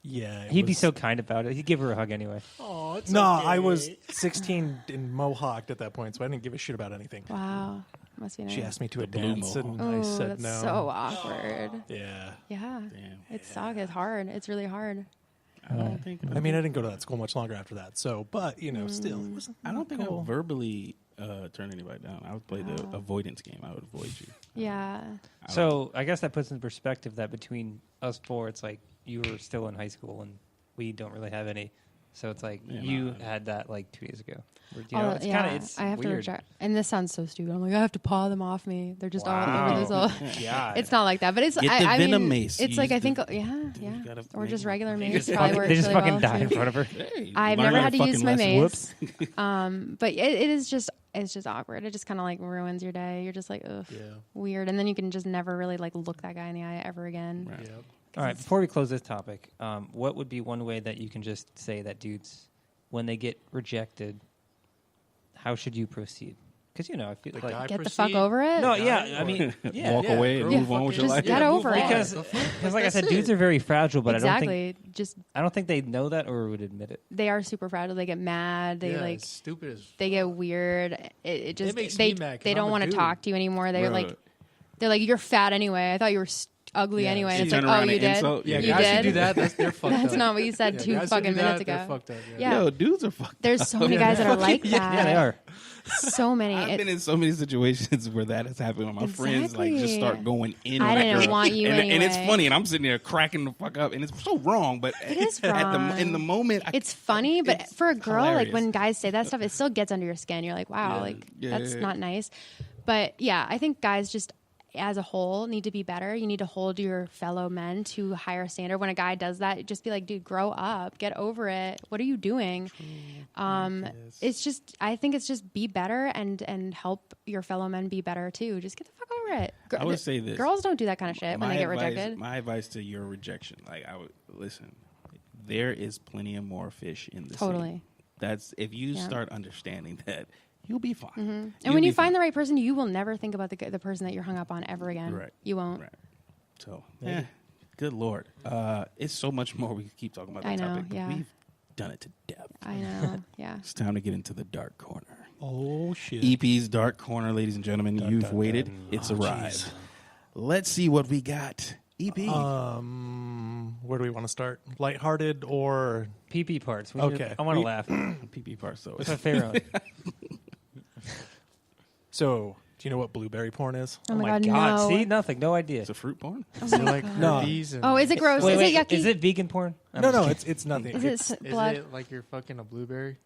Yeah. He'd be so kind about it. He'd give her a hug anyway. oh, it's No, okay. I was 16 and mohawked at that point, so I didn't give a shit about anything. Wow, must be nice. She asked me to a blue dance, mohawk. and I Oh, said that's no. so awkward. Yeah. Yeah, Damn. it sucks. It's hard. It's really hard. I don't think. I mean, I didn't go to that school much longer after that. So, but still, it wasn't. I don't think I cool. would verbally turn anybody down. I would play the Wow. avoidance game. I would avoid you. Yeah. So I guess that puts in perspective that between us four, it's like you were still in high school and we don't really have any. So it's like Yeah, you no. had that like 2 days ago. You Oh, know, it's yeah, kind of it's I have weird. to reject. And this sounds so stupid. I'm like, I have to paw them off me. They're just all over this. Wow. All. God. It's not like that, but it's. Get the I Venom mean, mace. It's You like I use think, the- yeah, You gotta or make just them. regular They mace just probably fucking, works they just really fucking well, die in too. front of her. Hey, I've learn never how had to use fucking my less. mace. Whoops. But it is just it's just awkward. It just kind of like ruins your day. You're just like, ugh, Yeah. weird, and then you can just never really like look that guy in the eye ever again. Right. Yep. All right, before we close this topic, what would be one way that you can just say that dudes, when they get rejected, how should you proceed? Because I feel The like guy Get the fuck proceed? over it. no, guy yeah, I or- mean, yeah, Walk away and girl, move on with your just life. get over it. because like I said, dudes are very fragile, but exactly. I don't think they know that or would admit it. They are super fragile. They get mad. They like. it's stupid as They get weird. It just makes they me mad 'cause they don't I'm a want to dude. talk to you anymore. They're Right. like you're fat anyway. I thought you were ugly Yeah, anyway. And so it's you like, turn oh, around you and did. insult- Yeah, You guys who did? do that, they're fucked That's up. not what you said Yeah, 2 guys who fucking do that, minutes they're ago. fucked up, Yeah. Yo, dudes are fucked. There's so many guys that are like that. Yeah, they are. So many. I've been in so many situations where that has happened. Where my friends like just Exactly. start going in. I on that didn't girl. want you and it's anyway. funny, and I'm sitting there cracking the fuck up, and it's so wrong. But It is in the wrong. moment, It's funny, but it's for a girl, hilarious. like when guys say that stuff, it still gets under your skin. You're like, wow, Yeah. like Yeah, that's yeah, not nice. But yeah, I think guys just as a whole need to be better. You need to hold your fellow men to a higher standard. When a guy does that, just be like, dude, grow up, get over it. What are you doing? It's just, I think it's just be better and help your fellow men be better too. Just get the fuck over it. I would say this. Girls don't do that kind of shit when they get advice, rejected. My advice to your rejection, like I would listen. There is plenty of more fish in the sea. Totally. That's if you Yeah. start understanding that, you'll be fine. And when you find the right person, you will never think about the person that you're hung up on ever again. Right. You won't. Right. So, good lord, it's so much more we keep talking about that I know, topic. But yeah. we've done it to death. I know. Yeah. It's time to get into the dark corner. Oh shit. EP's dark corner, ladies and gentlemen. Dun, You've dun, waited. dun. It's Oh, arrived. jeez. Let's see what we got. EP. Where do we want to start? Lighthearted or PP parts. Okay. I want to We- laugh. PP parts though. What's my favorite one? so? Do you know what blueberry porn is? Oh my my God, God. no. See, nothing. No idea. It's a fruit porn. So like No. herpes and Oh, is it gross? Wait, is wait. it yucky? Is it vegan porn? I'm No, just no, kidding. it's nothing. Is It's it Is blood? it like you're fucking a blueberry?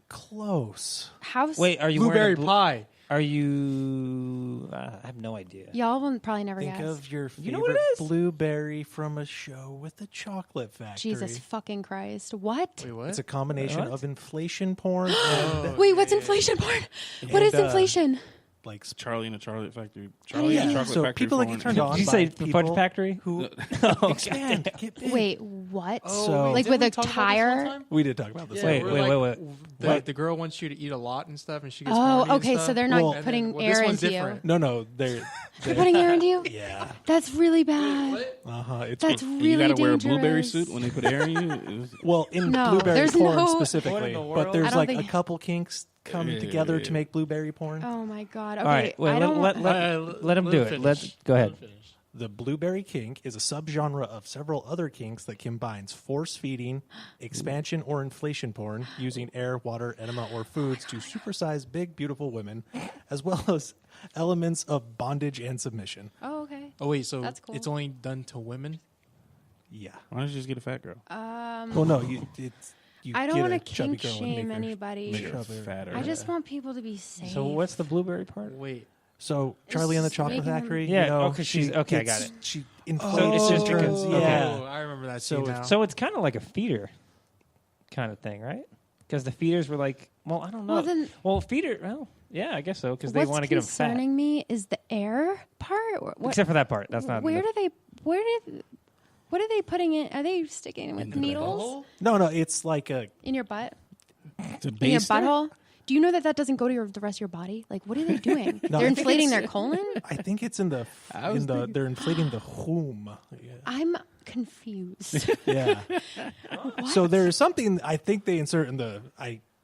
close. Wait, are you Blueberry wearing a pie. Are you? I have no idea. Y'all will probably never Think guess. of your favorite You know what it is? blueberry from a show with the chocolate factory. Jesus fucking Christ. What? Wait, what? It's a combination What? of inflation porn and Wait, what's inflation porn? What is And, inflation? like Charlie and the Chocolate Factory. Charlie yeah. and the Chocolate So Factory. people that porn. get turned on Did you by say people Fudge Factory? who expand. Get big. Wait, what? So- like Didn't with we a talk about this one tire? time? We did talk about this. Yeah, Wait, where, wait, like, wait. What? The girl wants you to eat a lot and stuff, and she gets Oh, horny and okay. stuff. So they're not Well- And putting then- well, this air one's into different. No, they're you. Putting air into you? yeah. That's really bad. It's That's And really you gotta wear a dangerous. blueberry suit when they put air in you. It was- well in No, blueberry there's porn no- What specifically, in the but world? I there's don't like think- a couple kinks come Yeah, together yeah. to make blueberry porn. Oh my God. Okay. All right, wait. I don't. Let him do it. finish. Let's go ahead. Let him finish. The blueberry kink is a subgenre of several other kinks that combines force feeding, expansion or inflation porn, using air, water, enema, or foods to supersize big, beautiful women, as well as elements of bondage and submission. Oh, okay. Oh wait, so That's cool. it's only done to women? Yeah. Why don't you just get a fat girl? Well, no, you I don't get want a to chubby kink girl and shame make her- anybody. Make her Chubby. fatter. I just want people to be safe. So what's the blueberry part? Wait. So Charlie and the just Chocolate making them- Factory. Yeah, you know, okay, she's- okay, I got gets- it. She So it's just inflates because- her- okay. yeah. Oh, I remember that So scene it's- now. So it's kind of like a feeder kind of thing, right? Because the feeders were like, well, I don't know. Well, then- Yeah, I guess so, because they What's want to get them fat. concerning me is the air part. What, Except for that part. That's not. What are they putting in? Are they sticking it with Into the needles No, it's like a in your butt? To In your baste her? butthole? Do you know that doesn't go to the rest of your body? Like, what are they doing? No, They're I think inflating it's- their colon? I think it's in the they're inflating the womb. I'm confused. Yeah. So there's something I think they insert in the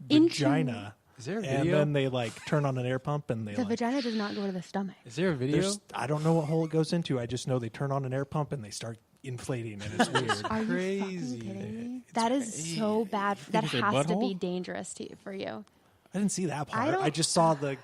Into- vagina. Is there a And video? then they like turn on an air pump and they The like vagina does not go to the stomach. Is there a video? I don't know what hole it goes into. I just know they turn on an air pump and they start inflating and it's weird. Are Crazy. you fucking kidding me? That is so bad. That it's their has to be butthole? dangerous for you. I didn't see that part. don't- I just saw the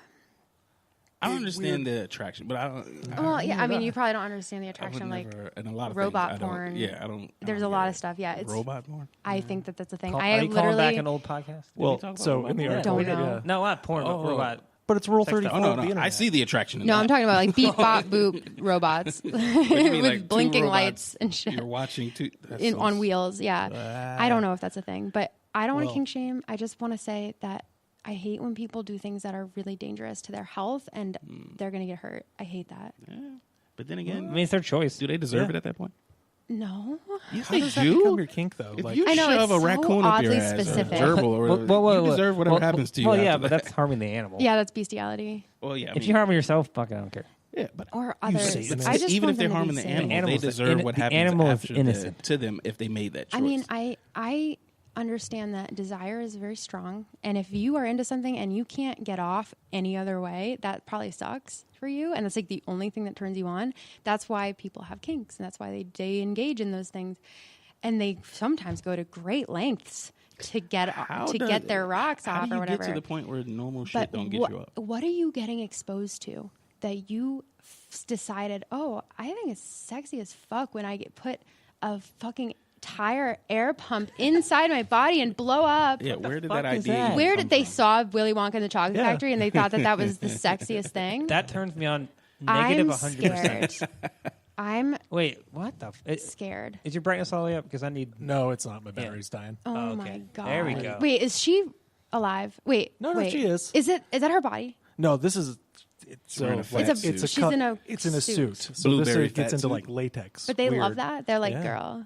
I don't understand the attraction, but I don't. Well, yeah, I mean, you probably don't understand the I would attraction. Like, never, and a lot of robot things, I don't- porn. Yeah, I don't. there's a lot of stuff. Yeah, it's. Robot porn. I think that's a thing. Are I you calling back literally. an old podcast? well. talk about So robot in the porn? article, Don't know. yeah. No, not porn, but Oh. robot. But it's Rule Sex 34 stuff. Oh of no, the no, internet. I see the attraction. In No, that. I'm talking about like beep bop boop robots What do you mean, with like, two blinking robots lights and shit You're watching two on wheels. Yeah, I don't know if that's a thing, but I don't want to Well- kink shame. I just want to say that I hate when people do things that are really dangerous to their health and they're gonna get hurt. I hate that. Yeah. But then again, I mean, it's their choice. do they deserve Yeah. it at that point? No, Yes, How does that become your kink though? If Like, you I know, shove it's a so raccoon up your oddly ass, specific. or a gerbil, or whatever, you deserve whatever happens to you. Well, yeah, after but that. that's harming the animal. yeah, that's bestiality Well, yeah. I If mean, you're harming yourself, fuck, I don't care. yeah, but or You others. say it. I just even want if they're them to harming be the safe. animal, they Animals- deserve what the happens animal is after innocent. to them if they made that choice. I mean, I understand that desire is very strong, and if you are into something and you can't get off any other way, that probably sucks for you, and that's like the only thing that turns you on. That's why people have kinks, and that's why they engage in those things, and they sometimes go to great lengths to get their rocks how off do or you whatever. get to the point where normal shit But don't get you up? what are you getting exposed to that you decided, oh, I think it's sexy as fuck when I get put a fucking tire air pump inside my body and blow up. Yeah, where did fuck that is idea? that? even Where come did they from? saw Willy Wonka and the Chocolate Yeah. Factory and they thought that was the sexiest thing? That turns me on I'm negative 100%. scared. I'm Wait, what the? scared. Is your brightness all the way up? Because I need. no, it's not. My battery's dying. Oh okay. my god. There we go. Wait, is she alive? Wait. No, wait. she is. Is that her body? No, this is. It's wearing a flat it's suit. She's in a it's in a suit. suit. So Blueberry this gets fat into suit. like latex. But they Weird. love that. They're like, Yeah. girl.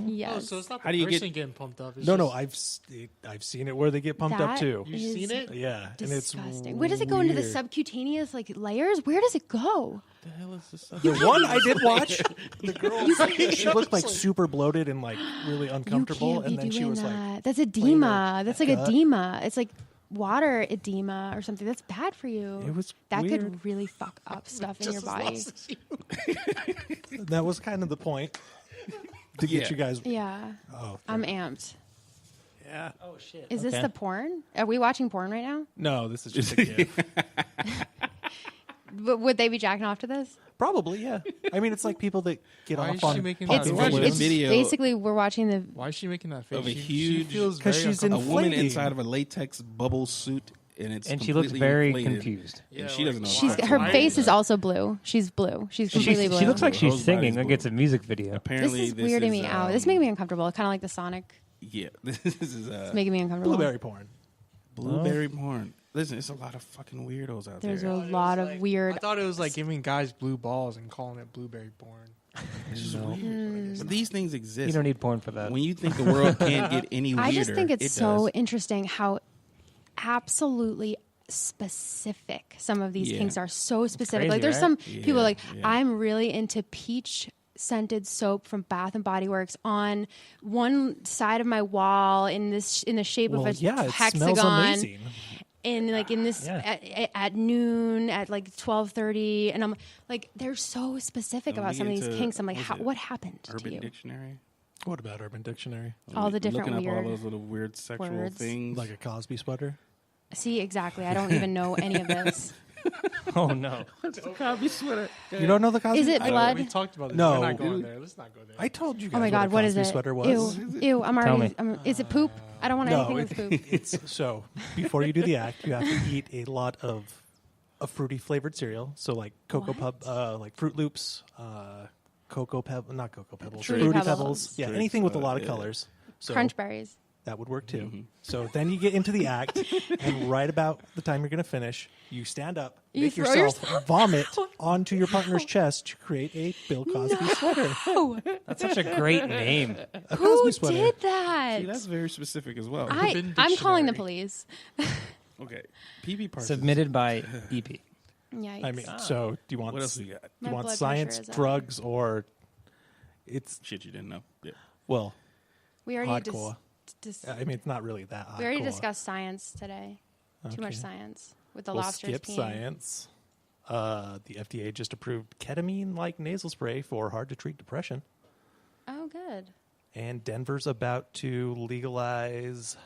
Yes. Oh, so it's not How the do you person get- getting pumped up. It's No, just, I've seen it where they get pumped up That too. You've is seen it? Yeah, disgusting. and it's Where does it go into the weird. subcutaneous like layers? Where does it go? The hell is this? The one I did watch, the girl, she looked like super bloated and like really uncomfortable, You can't and be then she doing was that. like, That's edema. That's like gut. edema. It's like water edema or something. That's bad for you. It was that weird. could really fuck up stuff in your body. that was kind of the point to get Yeah. you guys. Yeah, Oh, I'm amped. yeah. Oh shit. Is this the porn? Are we watching porn right now? No, this is just a gift. But would they be jacking off to this? Probably, yeah. I mean, it's like people that get Why off is she on making popular that watching face? this It's video basically we're watching the. Why is she making that face? Of a She huge- feels 'Cause very she's a uncomfortable. woman inflating. inside of a latex bubble suit, and it's And she looks completely very inflated. confused. And she doesn't know. She's how to her lie. face is also blue. She's blue. She's completely blue. She looks like she's Rose singing body's like blue. it's a music video. This Apparently, is weirding me out. This is making me uncomfortable. Kind of like the Sonic. Yeah, this is It's making me uncomfortable. blueberry porn. blueberry porn. Listen, it's a lot of fucking weirdos out There's there. a lot of weird. I thought it was like giving guys blue balls and calling it blueberry porn. It's just weird. But these things exist. You don't need porn for that. When you think the world can't get any weirder, I just think it's it so does. interesting how absolutely specific some of these Yeah. kinks are. So specific. crazy, Like there's right? some Yeah, people like yeah. I'm really into peach scented soap from Bath and Body Works on one side of my wall in the shape Well, of a yeah, it hexagon. smells amazing. in this at noon at like 12:30, and I'm like, they're so specific about some of these kinks. I'm like, what happened to Urban you? Dictionary? What about Urban Dictionary? All the different looking weird up all those little weird sexual words. things. Like a Cosby sweater? See, exactly. I don't even know any of this. Oh no. Cosby sweater. You don't know the Cosby? Is it blood? We talked about this. No. We're not going there. Let's not go there. I told you guys Oh my God, what what a is Cosby it? sweater was. Ew, I'm Tell already. me. Is it poop? I don't want anything with poop. It's so before you do the act, you have to eat a lot of a fruity flavored cereal. So like like Fruit Loops, Cocoa Pebbles, not Cocoa Pebbles, Fruity Pebbles. Yeah, anything with a lot of colors. So Crunch berries. that would work too. So then you get into the act, and right about the time you're going to finish, you stand up, You make throw yourself vomit onto your partner's chest to create a Bill Cosby sweater. That's such a great name. A Who Cosby sweater. did that? See, that's very specific as well. I'm calling the police. Okay. PB Parsons. Submitted by EP. Yikes. I mean, so do you want What else we got? do My you want blood science, pressure is up. drugs, or it's Shit you didn't know. Yeah. well, we already hardcore. I mean, it's not really that hardcore. we already discussed science today. Too much Okay. science with the We'll lobsters skip peeing. science. The FDA just approved ketamine-like nasal spray for hard-to-treat depression. Oh, good. And Denver's about to legalize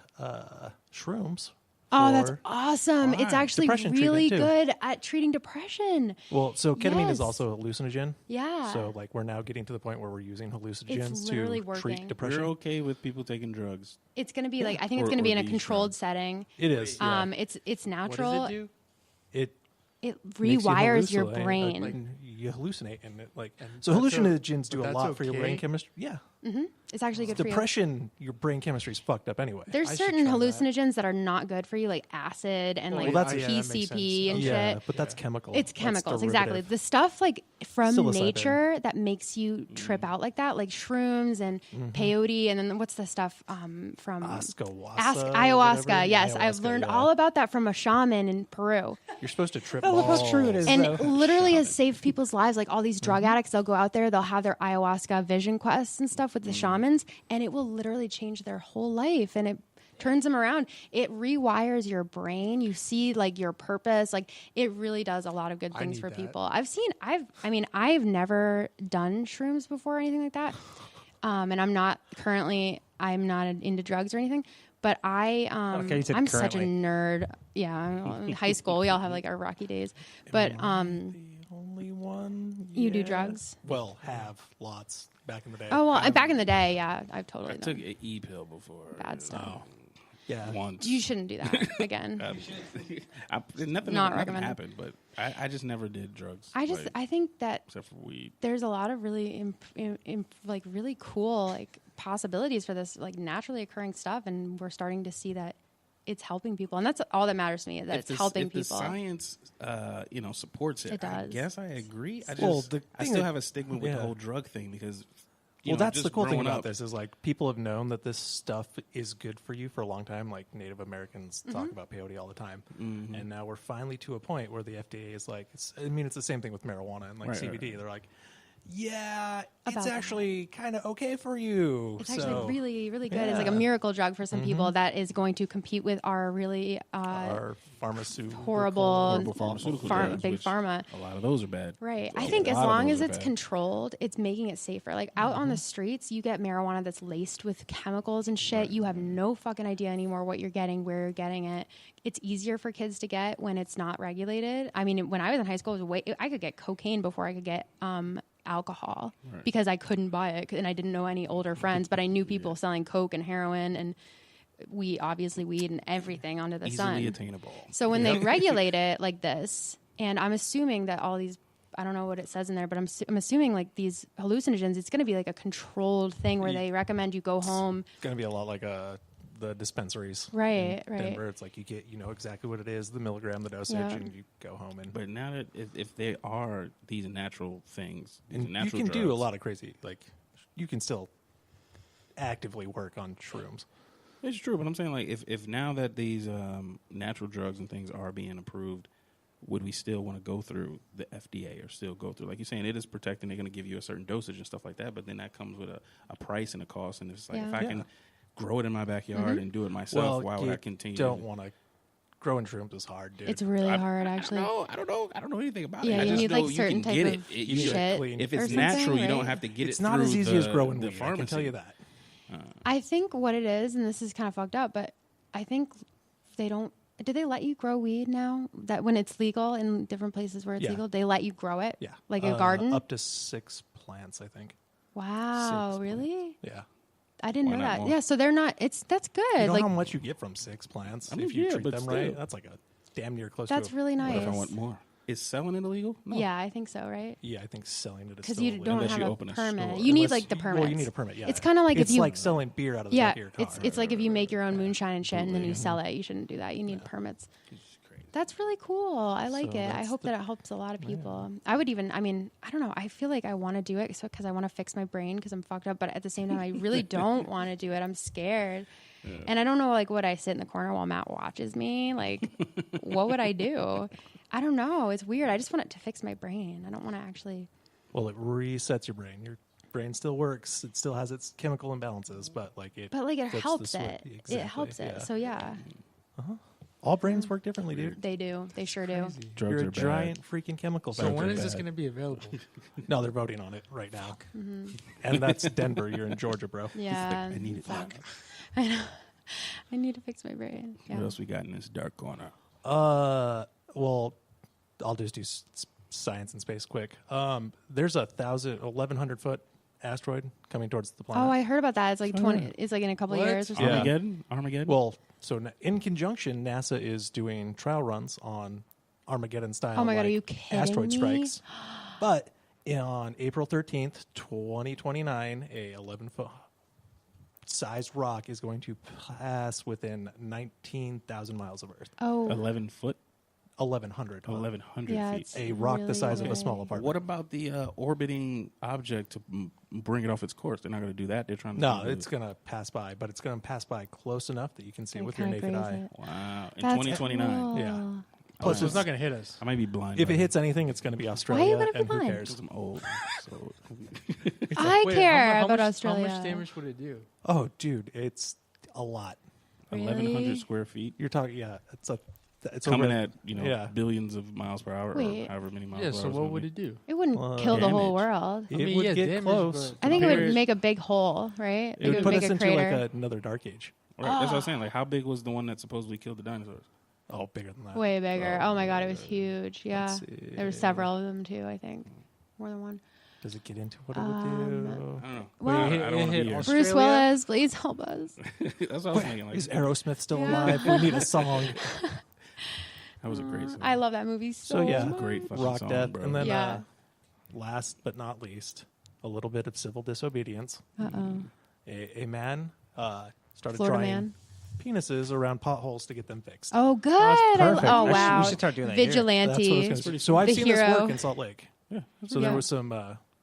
shrooms. Oh, that's for- awesome. It's actually Depression really treatment, good at treating depression. Well, so ketamine Yes. is also a hallucinogen. Yeah. So, like, we're now getting to the point where we're using hallucinogens literally to working. treat depression. You're okay with people taking drugs. It's going to be like, I think it's Or- going to be or in a these controlled drugs. setting. It is. Yeah. It's What natural. does it do? It It makes you rewires your hallucinate, brain. like, you hallucinate, and it like so that's hallucinogens do but a that's lot for your brain okay? chemistry. Yeah, It's actually good for you. depression, your brain chemistry is fucked up anyway. There's I should certain try that. hallucinogens that are not good for you, like acid and like that's- yeah, that makes PCP sense. and yeah, shit. but that's chemical. It's That's chemicals, exactly. derivative. The stuff like from Psilocybin. nature that makes you trip out like that, like shrooms and peyote, and then what's the stuff from Ayahuasca. ayahuasca. whatever. Yes, I've Ayahuasca, learned yeah. all about that from a shaman in Peru, You're supposed to trip. look how balls. true it is. and though. literally has saved people's lives. Like all these drug addicts, they'll go out there, they'll have their ayahuasca vision quests and stuff with the shamans, and it will literally change their whole life, and it turns them around. It rewires your brain. You see like your purpose. Like it really does a lot of good things need for that. people. I've never done shrooms before or anything like that. And I'm not into drugs or anything, but Okay, you said I'm such a currently. nerd. Yeah. In high school, we all have like our rocky days, but, The only one. you do Yeah. drugs. Well, have lots back in the day. Oh, well, back in the day. Yeah. I've I totally took done an E-pill before. bad stuff. yeah. Once. You shouldn't do that again. Nothing Not nothing recommended. happened, but I just never did drugs. I like, think that except for weed. there's a lot of really like really cool like possibilities for this like naturally occurring stuff, and we're starting to see that it's helping people, and that's all that matters to me, that it's helping if people. the science, supports it. It I does. guess I agree. I Well, just the I thing still that- have a stigma with the yeah. whole drug thing because. Well, that's just the cool thing growing about up- this is like people have known that this stuff is good for you for a long time. Like Native Americans Mm-hmm. talk about peyote all the time, Mm-hmm. and now we're finally to a point where the FDA is like, it's the same thing with marijuana and like Right, CBD. right. They're like, yeah, About it's that. actually kind of okay for you. It's So, actually really, really good. It's like a yeah. miracle drug for some people that is going to compete with our really our pharmaceutical horrible pharmaceutical drugs, big which pharma. A lot of those are bad. Right. A I think as lot of long those as are it's bad. controlled, it's making it safer. Like out on the streets, you get marijuana that's laced with chemicals and shit. You have no fucking idea anymore what you're getting, where you're getting it. It's easier for kids to get when it's not regulated. I mean, when I was in high school, it was I could get cocaine before I could get alcohol because I couldn't buy it and I didn't know any older friends, but I knew people selling coke and heroin and weed and everything under the sun. Easily attainable. So when they regulate it like this, and I'm assuming that all these, I don't know what it says in there, but I'm assuming like these hallucinogens, it's going to be like a controlled thing where they recommend you go home. It's going to be a lot like the dispensaries. Right, in right. Denver, it's like you get exactly what it is, the milligram, the dosage, Yeah. and you go home and But now that if they are these natural things, these and you natural can do a drugs- lot of crazy. Like you can still actively work on shrooms. It's true, but I'm saying like if now that these natural drugs and things are being approved, would we still want to go through the FDA or still go through, like you're saying, it is protecting, they're going to give you a certain dosage and stuff like that, but then that comes with a price and a cost, and it's like if I Yeah. can grow it in my backyard and do it myself, why would you I continue? don't want to growing shrooms is hard, dude. It's really hard, actually. I don't know anything about Yeah, it. I you just need know like certain you can type get of it. You should shit. clean. If or it's something, natural, you right? don't have to get It's it. not through as easy the, as growing the weed. pharmacy. I can tell you that. I think what it is, and this is kind of fucked up, but I think they don't. Do they let you grow weed now? That when it's legal in different places where it's Yeah. legal, they let you grow it? Yeah. Like a garden? Up to 6 plants, I think. Wow, 6 really? Yeah. I didn't Why know not that. more? Yeah, so they're not. That's good. You know like how much you get from 6 plants I mean, if you yeah, treat but them still. right? That's like a damn near close that's to really What nice. if I want more? Is selling it illegal? No. Yeah, I think so. Right? Yeah, I think selling it is Because still you illegal. don't Unless have you a open a permit. store. You need Unless like the permit. Well, you need a permit, yeah. It's kind of like it's if you like selling beer out of the yeah, back of your car. it's like if you make your own moonshine and shit, and then you sell it. You shouldn't do that. You need permits. That's really cool. I like So it. I that's hope that it helps a lot of people. I would even, I mean, I don't know. I feel like I want to do it because I want to fix my brain because I'm fucked up. But at the same time, I really don't want to do it. I'm scared. And I don't know, like, would I sit in the corner while Matt watches me? Like, what would I do? I don't know. It's weird. I just want it to fix my brain. I don't want to actually. Well, it resets your brain. Your brain still works. It still has its chemical imbalances, but it it flips helps the it. switch. It Exactly, helps it. yeah. So, yeah, All brains work differently, dude. they do. They sure do. Crazy. Drugs You're are a bad. giant freaking chemical So factory. when is this bad. going to be available? No, they're voting on it right now. Mm-hmm. And that's Denver. You're in Georgia, bro. Yeah. I need it. so- I know. I need to fix my brain. Yeah. What else we got in this dark corner? Well, I'll just do science and space quick. There's a 1,100 foot asteroid coming towards the planet. Oh, I heard about that. It's like 20. It's like in a couple of What? years or something. Yeah. Armageddon? Well, so in conjunction, NASA is doing trial runs on Armageddon style. Oh my God, are like, you kidding asteroid me? strikes. But on April 13th, 2029, a 11-foot sized rock is going to pass within 19,000 miles of Earth. Oh, 11 foot, 1,100. 1,100 yeah. feet. It's A rock the really size of a big. small apartment. What about the orbiting object to bring it off its course? They're not going to do that. They're trying to. No, do it's going to pass by, but it's going to pass by close enough that you can see it Like, with your kinda naked crazy. eye. Wow. In That's 2029. cool. Yeah. Plus, it's not going to hit us. I might be blind. If by it then. hits anything, it's going to be Australia, Why are you gonna be and who blind? cares? Because I'm old. So I Wait, care how about much, Australia. How much damage would it do? Oh, dude, it's a lot. Really? 1,100 square feet. You're talking, yeah, it's Coming over, at yeah. billions of miles per hour, Wait. or however many miles Yeah, per hour. so it's what gonna would be. it do? It wouldn't Well, kill the whole damage. world. It I mean, would yeah, get damage, close. but- I think it Compared- would make a big hole, right? It would put make us a into crater. like another dark age. Right, that's what I was saying. Like, how big was the one that supposedly killed the dinosaurs? Oh, bigger than that. Way bigger. Oh my God, it was huge. Yeah, Let's there were see. several of them too. I think more than one. Does it get into what it would do? I don't know. Well, I it don't want to hit be here. Australia. Bruce Willis, please help us. That's what I was thinking. Like, Is Aerosmith still Yeah. alive? We need a song. that was a great song. I love that movie so, So, yeah. much. Great fucking Rock song, death. bro. And then, Yeah. last but not least, a little bit of civil disobedience. Uh-oh. A man started Florida drawing man. penises around potholes to get them fixed. Oh, good. perfect. Oh, We should- wow. we should start doing that here. That's what I was Vigilante. gonna say. So I've The seen this hero. work in Salt Lake. Yeah. So Yeah. there was some.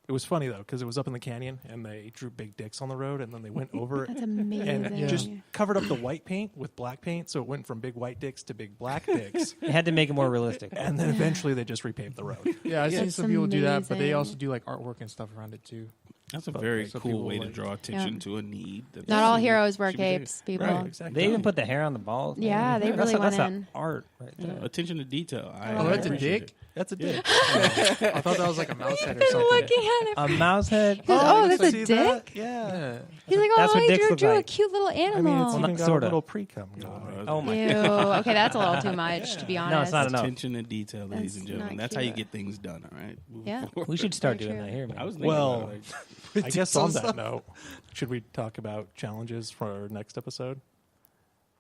It was funny though because it was up in the canyon and they drew big dicks on the road and then they went over it That's amazing. and just covered up the white paint with black paint, so it went from big white dicks to big black dicks, It had to make it more realistic. and then eventually they just repaved the road. Yeah, I've seen That's some people do that, but they amazing. also do like artwork and stuff around it too. That's a But, very like, so cool people way to like- draw attention Yeah. to a need. That's Not all heroes wear should be there. capes, people. Right, exactly. They even put the hair on the balls. Yeah, man. they That's really that's went in. art right Yeah, there. attention to detail. Oh, that's a appreciate dick? it. That's a dick. I thought that was like a mouse head or something. Looking at it. A mouse head. Oh, that's a See dick? that? Yeah. Yeah. He's like, That's oh, what I dicks look drew a like. cute little I mean, animal. it's even got sorta. a little pre-cum going on. Oh my. Ew. Okay, that's a little too much, to be honest. No, it's not enough. Attention to detail, ladies That's and gentlemen. not That's how you cute. get things done. All right. Moving Yeah. forward. We should start Very doing true. that here, man. I was thinking Well, about it, like, I guess on that note, should we talk about challenges for our next episode?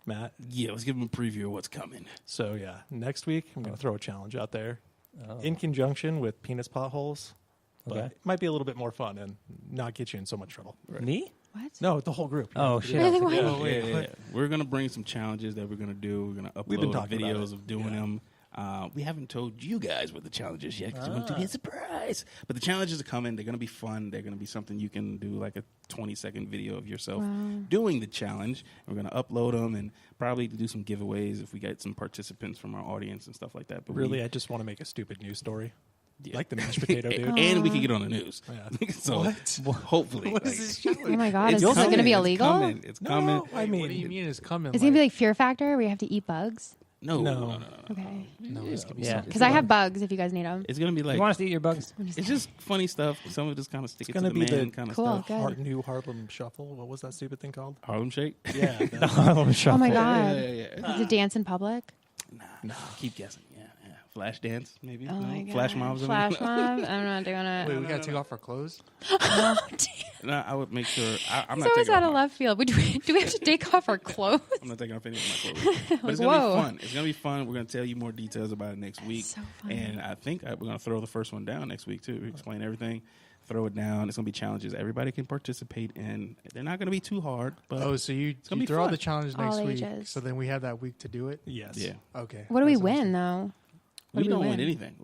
Matt? yeah. Let's give them a preview of what's coming. So, yeah, next week I'm going to throw a challenge out there Oh. in conjunction with penis potholes. But Okay. it might be a little bit more fun and not get you in so much trouble. Me? What? No, the whole group. Oh, shit. Really? What? Oh, wait, Yeah, yeah, what? yeah. We're gonna bring some challenges that we're gonna do. We're gonna We've been upload talking about videos it. of doing Yeah. them. We haven't told you guys what the challenges yet because we want to be a surprise. But the challenges are coming. They're gonna be fun. They're gonna be something you can do, like a 20-second video of yourself doing the challenge. We're gonna upload them and probably do some giveaways if we get some participants from our audience and stuff like that. But Really, we, I just want to make a stupid news story. yeah. Like the mashed potato dude. and we can get on the news. Yeah. So hopefully, What like, is this challenge? Oh my God, it's is this going to be coming. illegal? It's coming. It's coming. No, I mean, What do you mean it's coming? Is it going to be like Fear Factor where you have to eat bugs? No. Okay. No, this could be Yeah. something. Because I have bugs if you guys need them. It's gonna be like You want us to eat your bugs? it's just funny stuff. Some of it just kind of stick it to gonna the be man the- kind of Cool. stuff. Good. New Harlem Shuffle. What was that stupid thing called? Harlem Shake. Yeah. Oh my god. Yeah. To dance in public. Nah. Keep guessing. Yeah. Flash dance, maybe. Oh No? my god. Flash mobs. Flash mob. I'm not doing it. Wait, we gotta take off our clothes. No, I would make sure. I'm It's not always taking out off of my, left field. Do we have to take off our clothes? I'm not taking off any of my clothes. But it's Like, gonna whoa. be fun. It's gonna be fun. We're gonna tell you more details about it next week. So fun. And I think we're gonna throw the first one down next week too. Explain everything. Throw it down. It's gonna be challenges everybody can participate in. They're not gonna be too hard, but Oh, so you gonna be throw out fun. the challenge All next week, ages. so then we have that week to do it. Yes. yeah, Okay. What do we That sounds win good. though? What we do we don't win win? anything.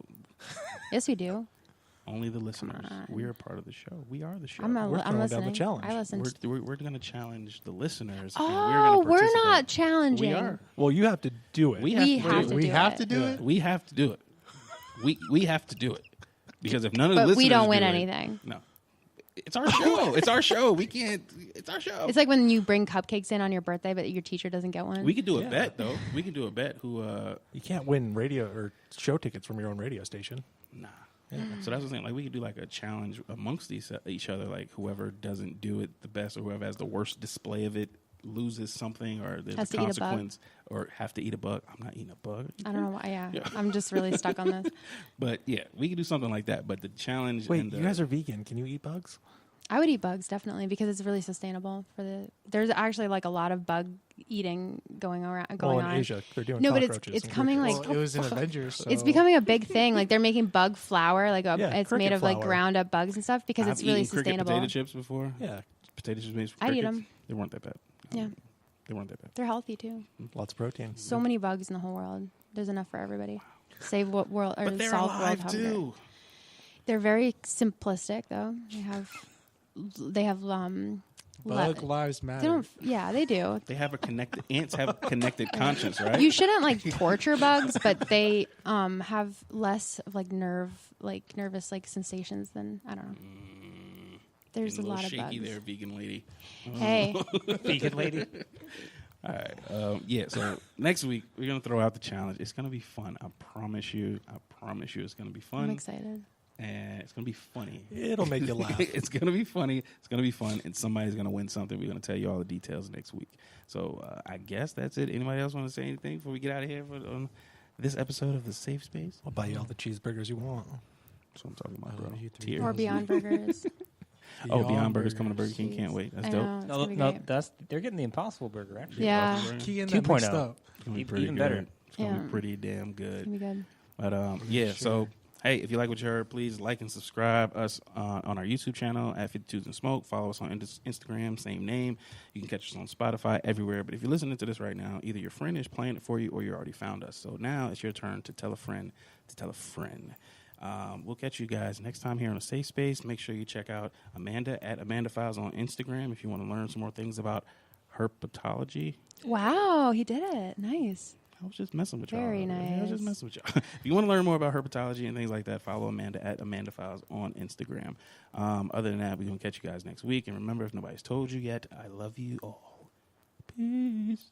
Yes, we do. Only the listeners. on. We're a part of the show. We are the show. We're I'm throwing down the listening. challenge. I listened. We're going to challenge the listeners. and Oh, we're we're gonna not challenging. We are. Well, you have to do it. We We have, have to, to We do have it. to do it. We have to do it. We have to do it because if none of the But listeners we don't win do it- anything. No, it's our show. It's our show. We can't. It's our show. It's like when you bring cupcakes in on your birthday, but your teacher doesn't get one. we could do a Yeah. bet though. We can do a bet. Who? You can't win radio or show tickets from your own radio station. Nah. So that's the thing. Like we could do like a challenge amongst each other. Like whoever doesn't do it the best, or whoever has the worst display of it, loses something, or there's Has a to eat a bug. consequence, or have to eat a bug. I'm not eating a bug. I don't know why. Yeah. Yeah. I'm just really stuck on this. But yeah, we could do something like that. But the challenge. Wait, and the, you guys are vegan. Can you eat bugs? I would eat bugs definitely because it's really sustainable for the. There's actually like a lot of bug eating going around. Going Well, in on. Asia, they're doing No, but cockroaches. it's and coming crickets. like Well, it was in Avengers. So. it's becoming a big thing. Like they're making bug flour. Like Yeah, it's cricket made of like flour. ground up bugs and stuff because I've it's really eaten cricket sustainable. potato chips before. Yeah, Potato chips made from I'd eat crickets. 'em. They weren't that bad. Yeah, They weren't that bad. they're healthy too. lots of protein. So many bugs in the whole world. There's enough for everybody. Save what world or But they're solve world alive hunger. too. They're very simplistic though. They have Bug lives they matter. don't. Yeah, they do. They have a connected. Ants have a connected conscience, right? You shouldn't like torture bugs, but they have less of like nervous like sensations than I don't know. There's a Getting lot of shaky bugs. there, vegan lady. Hey, Vegan lady. All right. Yeah. So next week we're gonna throw out the challenge. It's gonna be fun. I promise you. It's gonna be fun. I'm excited. And it's gonna be funny. It'll make you laugh. It's gonna be funny. It's gonna be fun, and somebody's gonna win something. We're gonna tell you all the details next week. So I guess that's it. Anybody else want to say anything before we get out of here on this episode of the Safe Space? I'll buy you all the cheeseburgers you want. That's what I'm talking about, bro. you three Tears. Or Beyond Burgers. Oh, Beyond Burgers coming to Burger King. Jeez. Can't wait. That's I dope. know, it's No, gonna be no, great. they're getting the Impossible Burger actually. Yeah. Impossible Burger. Key in that 2.0. mixed up. It's gonna be Even pretty good. better. It's gonna Yeah. be pretty damn It's good. gonna be good. But yeah, so hey, if you like what you heard, please like and subscribe us on our YouTube channel at 52s and Smoke. Follow us on Instagram, same name. You can catch us on Spotify, everywhere. But if you're listening to this right now, either your friend is playing it for you or you already found us. So now it's your turn to tell a friend to tell a friend. We'll catch you guys next time here on a Safe Space. Make sure you check out Amanda at Amanda Files on Instagram if you want to learn some more things about herpetology. Wow, he did it. Nice. I was just messing with y'all. Very I was just nice. messing with y'all. If you want to learn more about herpetology and things like that, follow Amanda at Amanda Files on Instagram. Other than that, we're going to catch you guys next week. And remember, if nobody's told you yet, I love you all. Peace.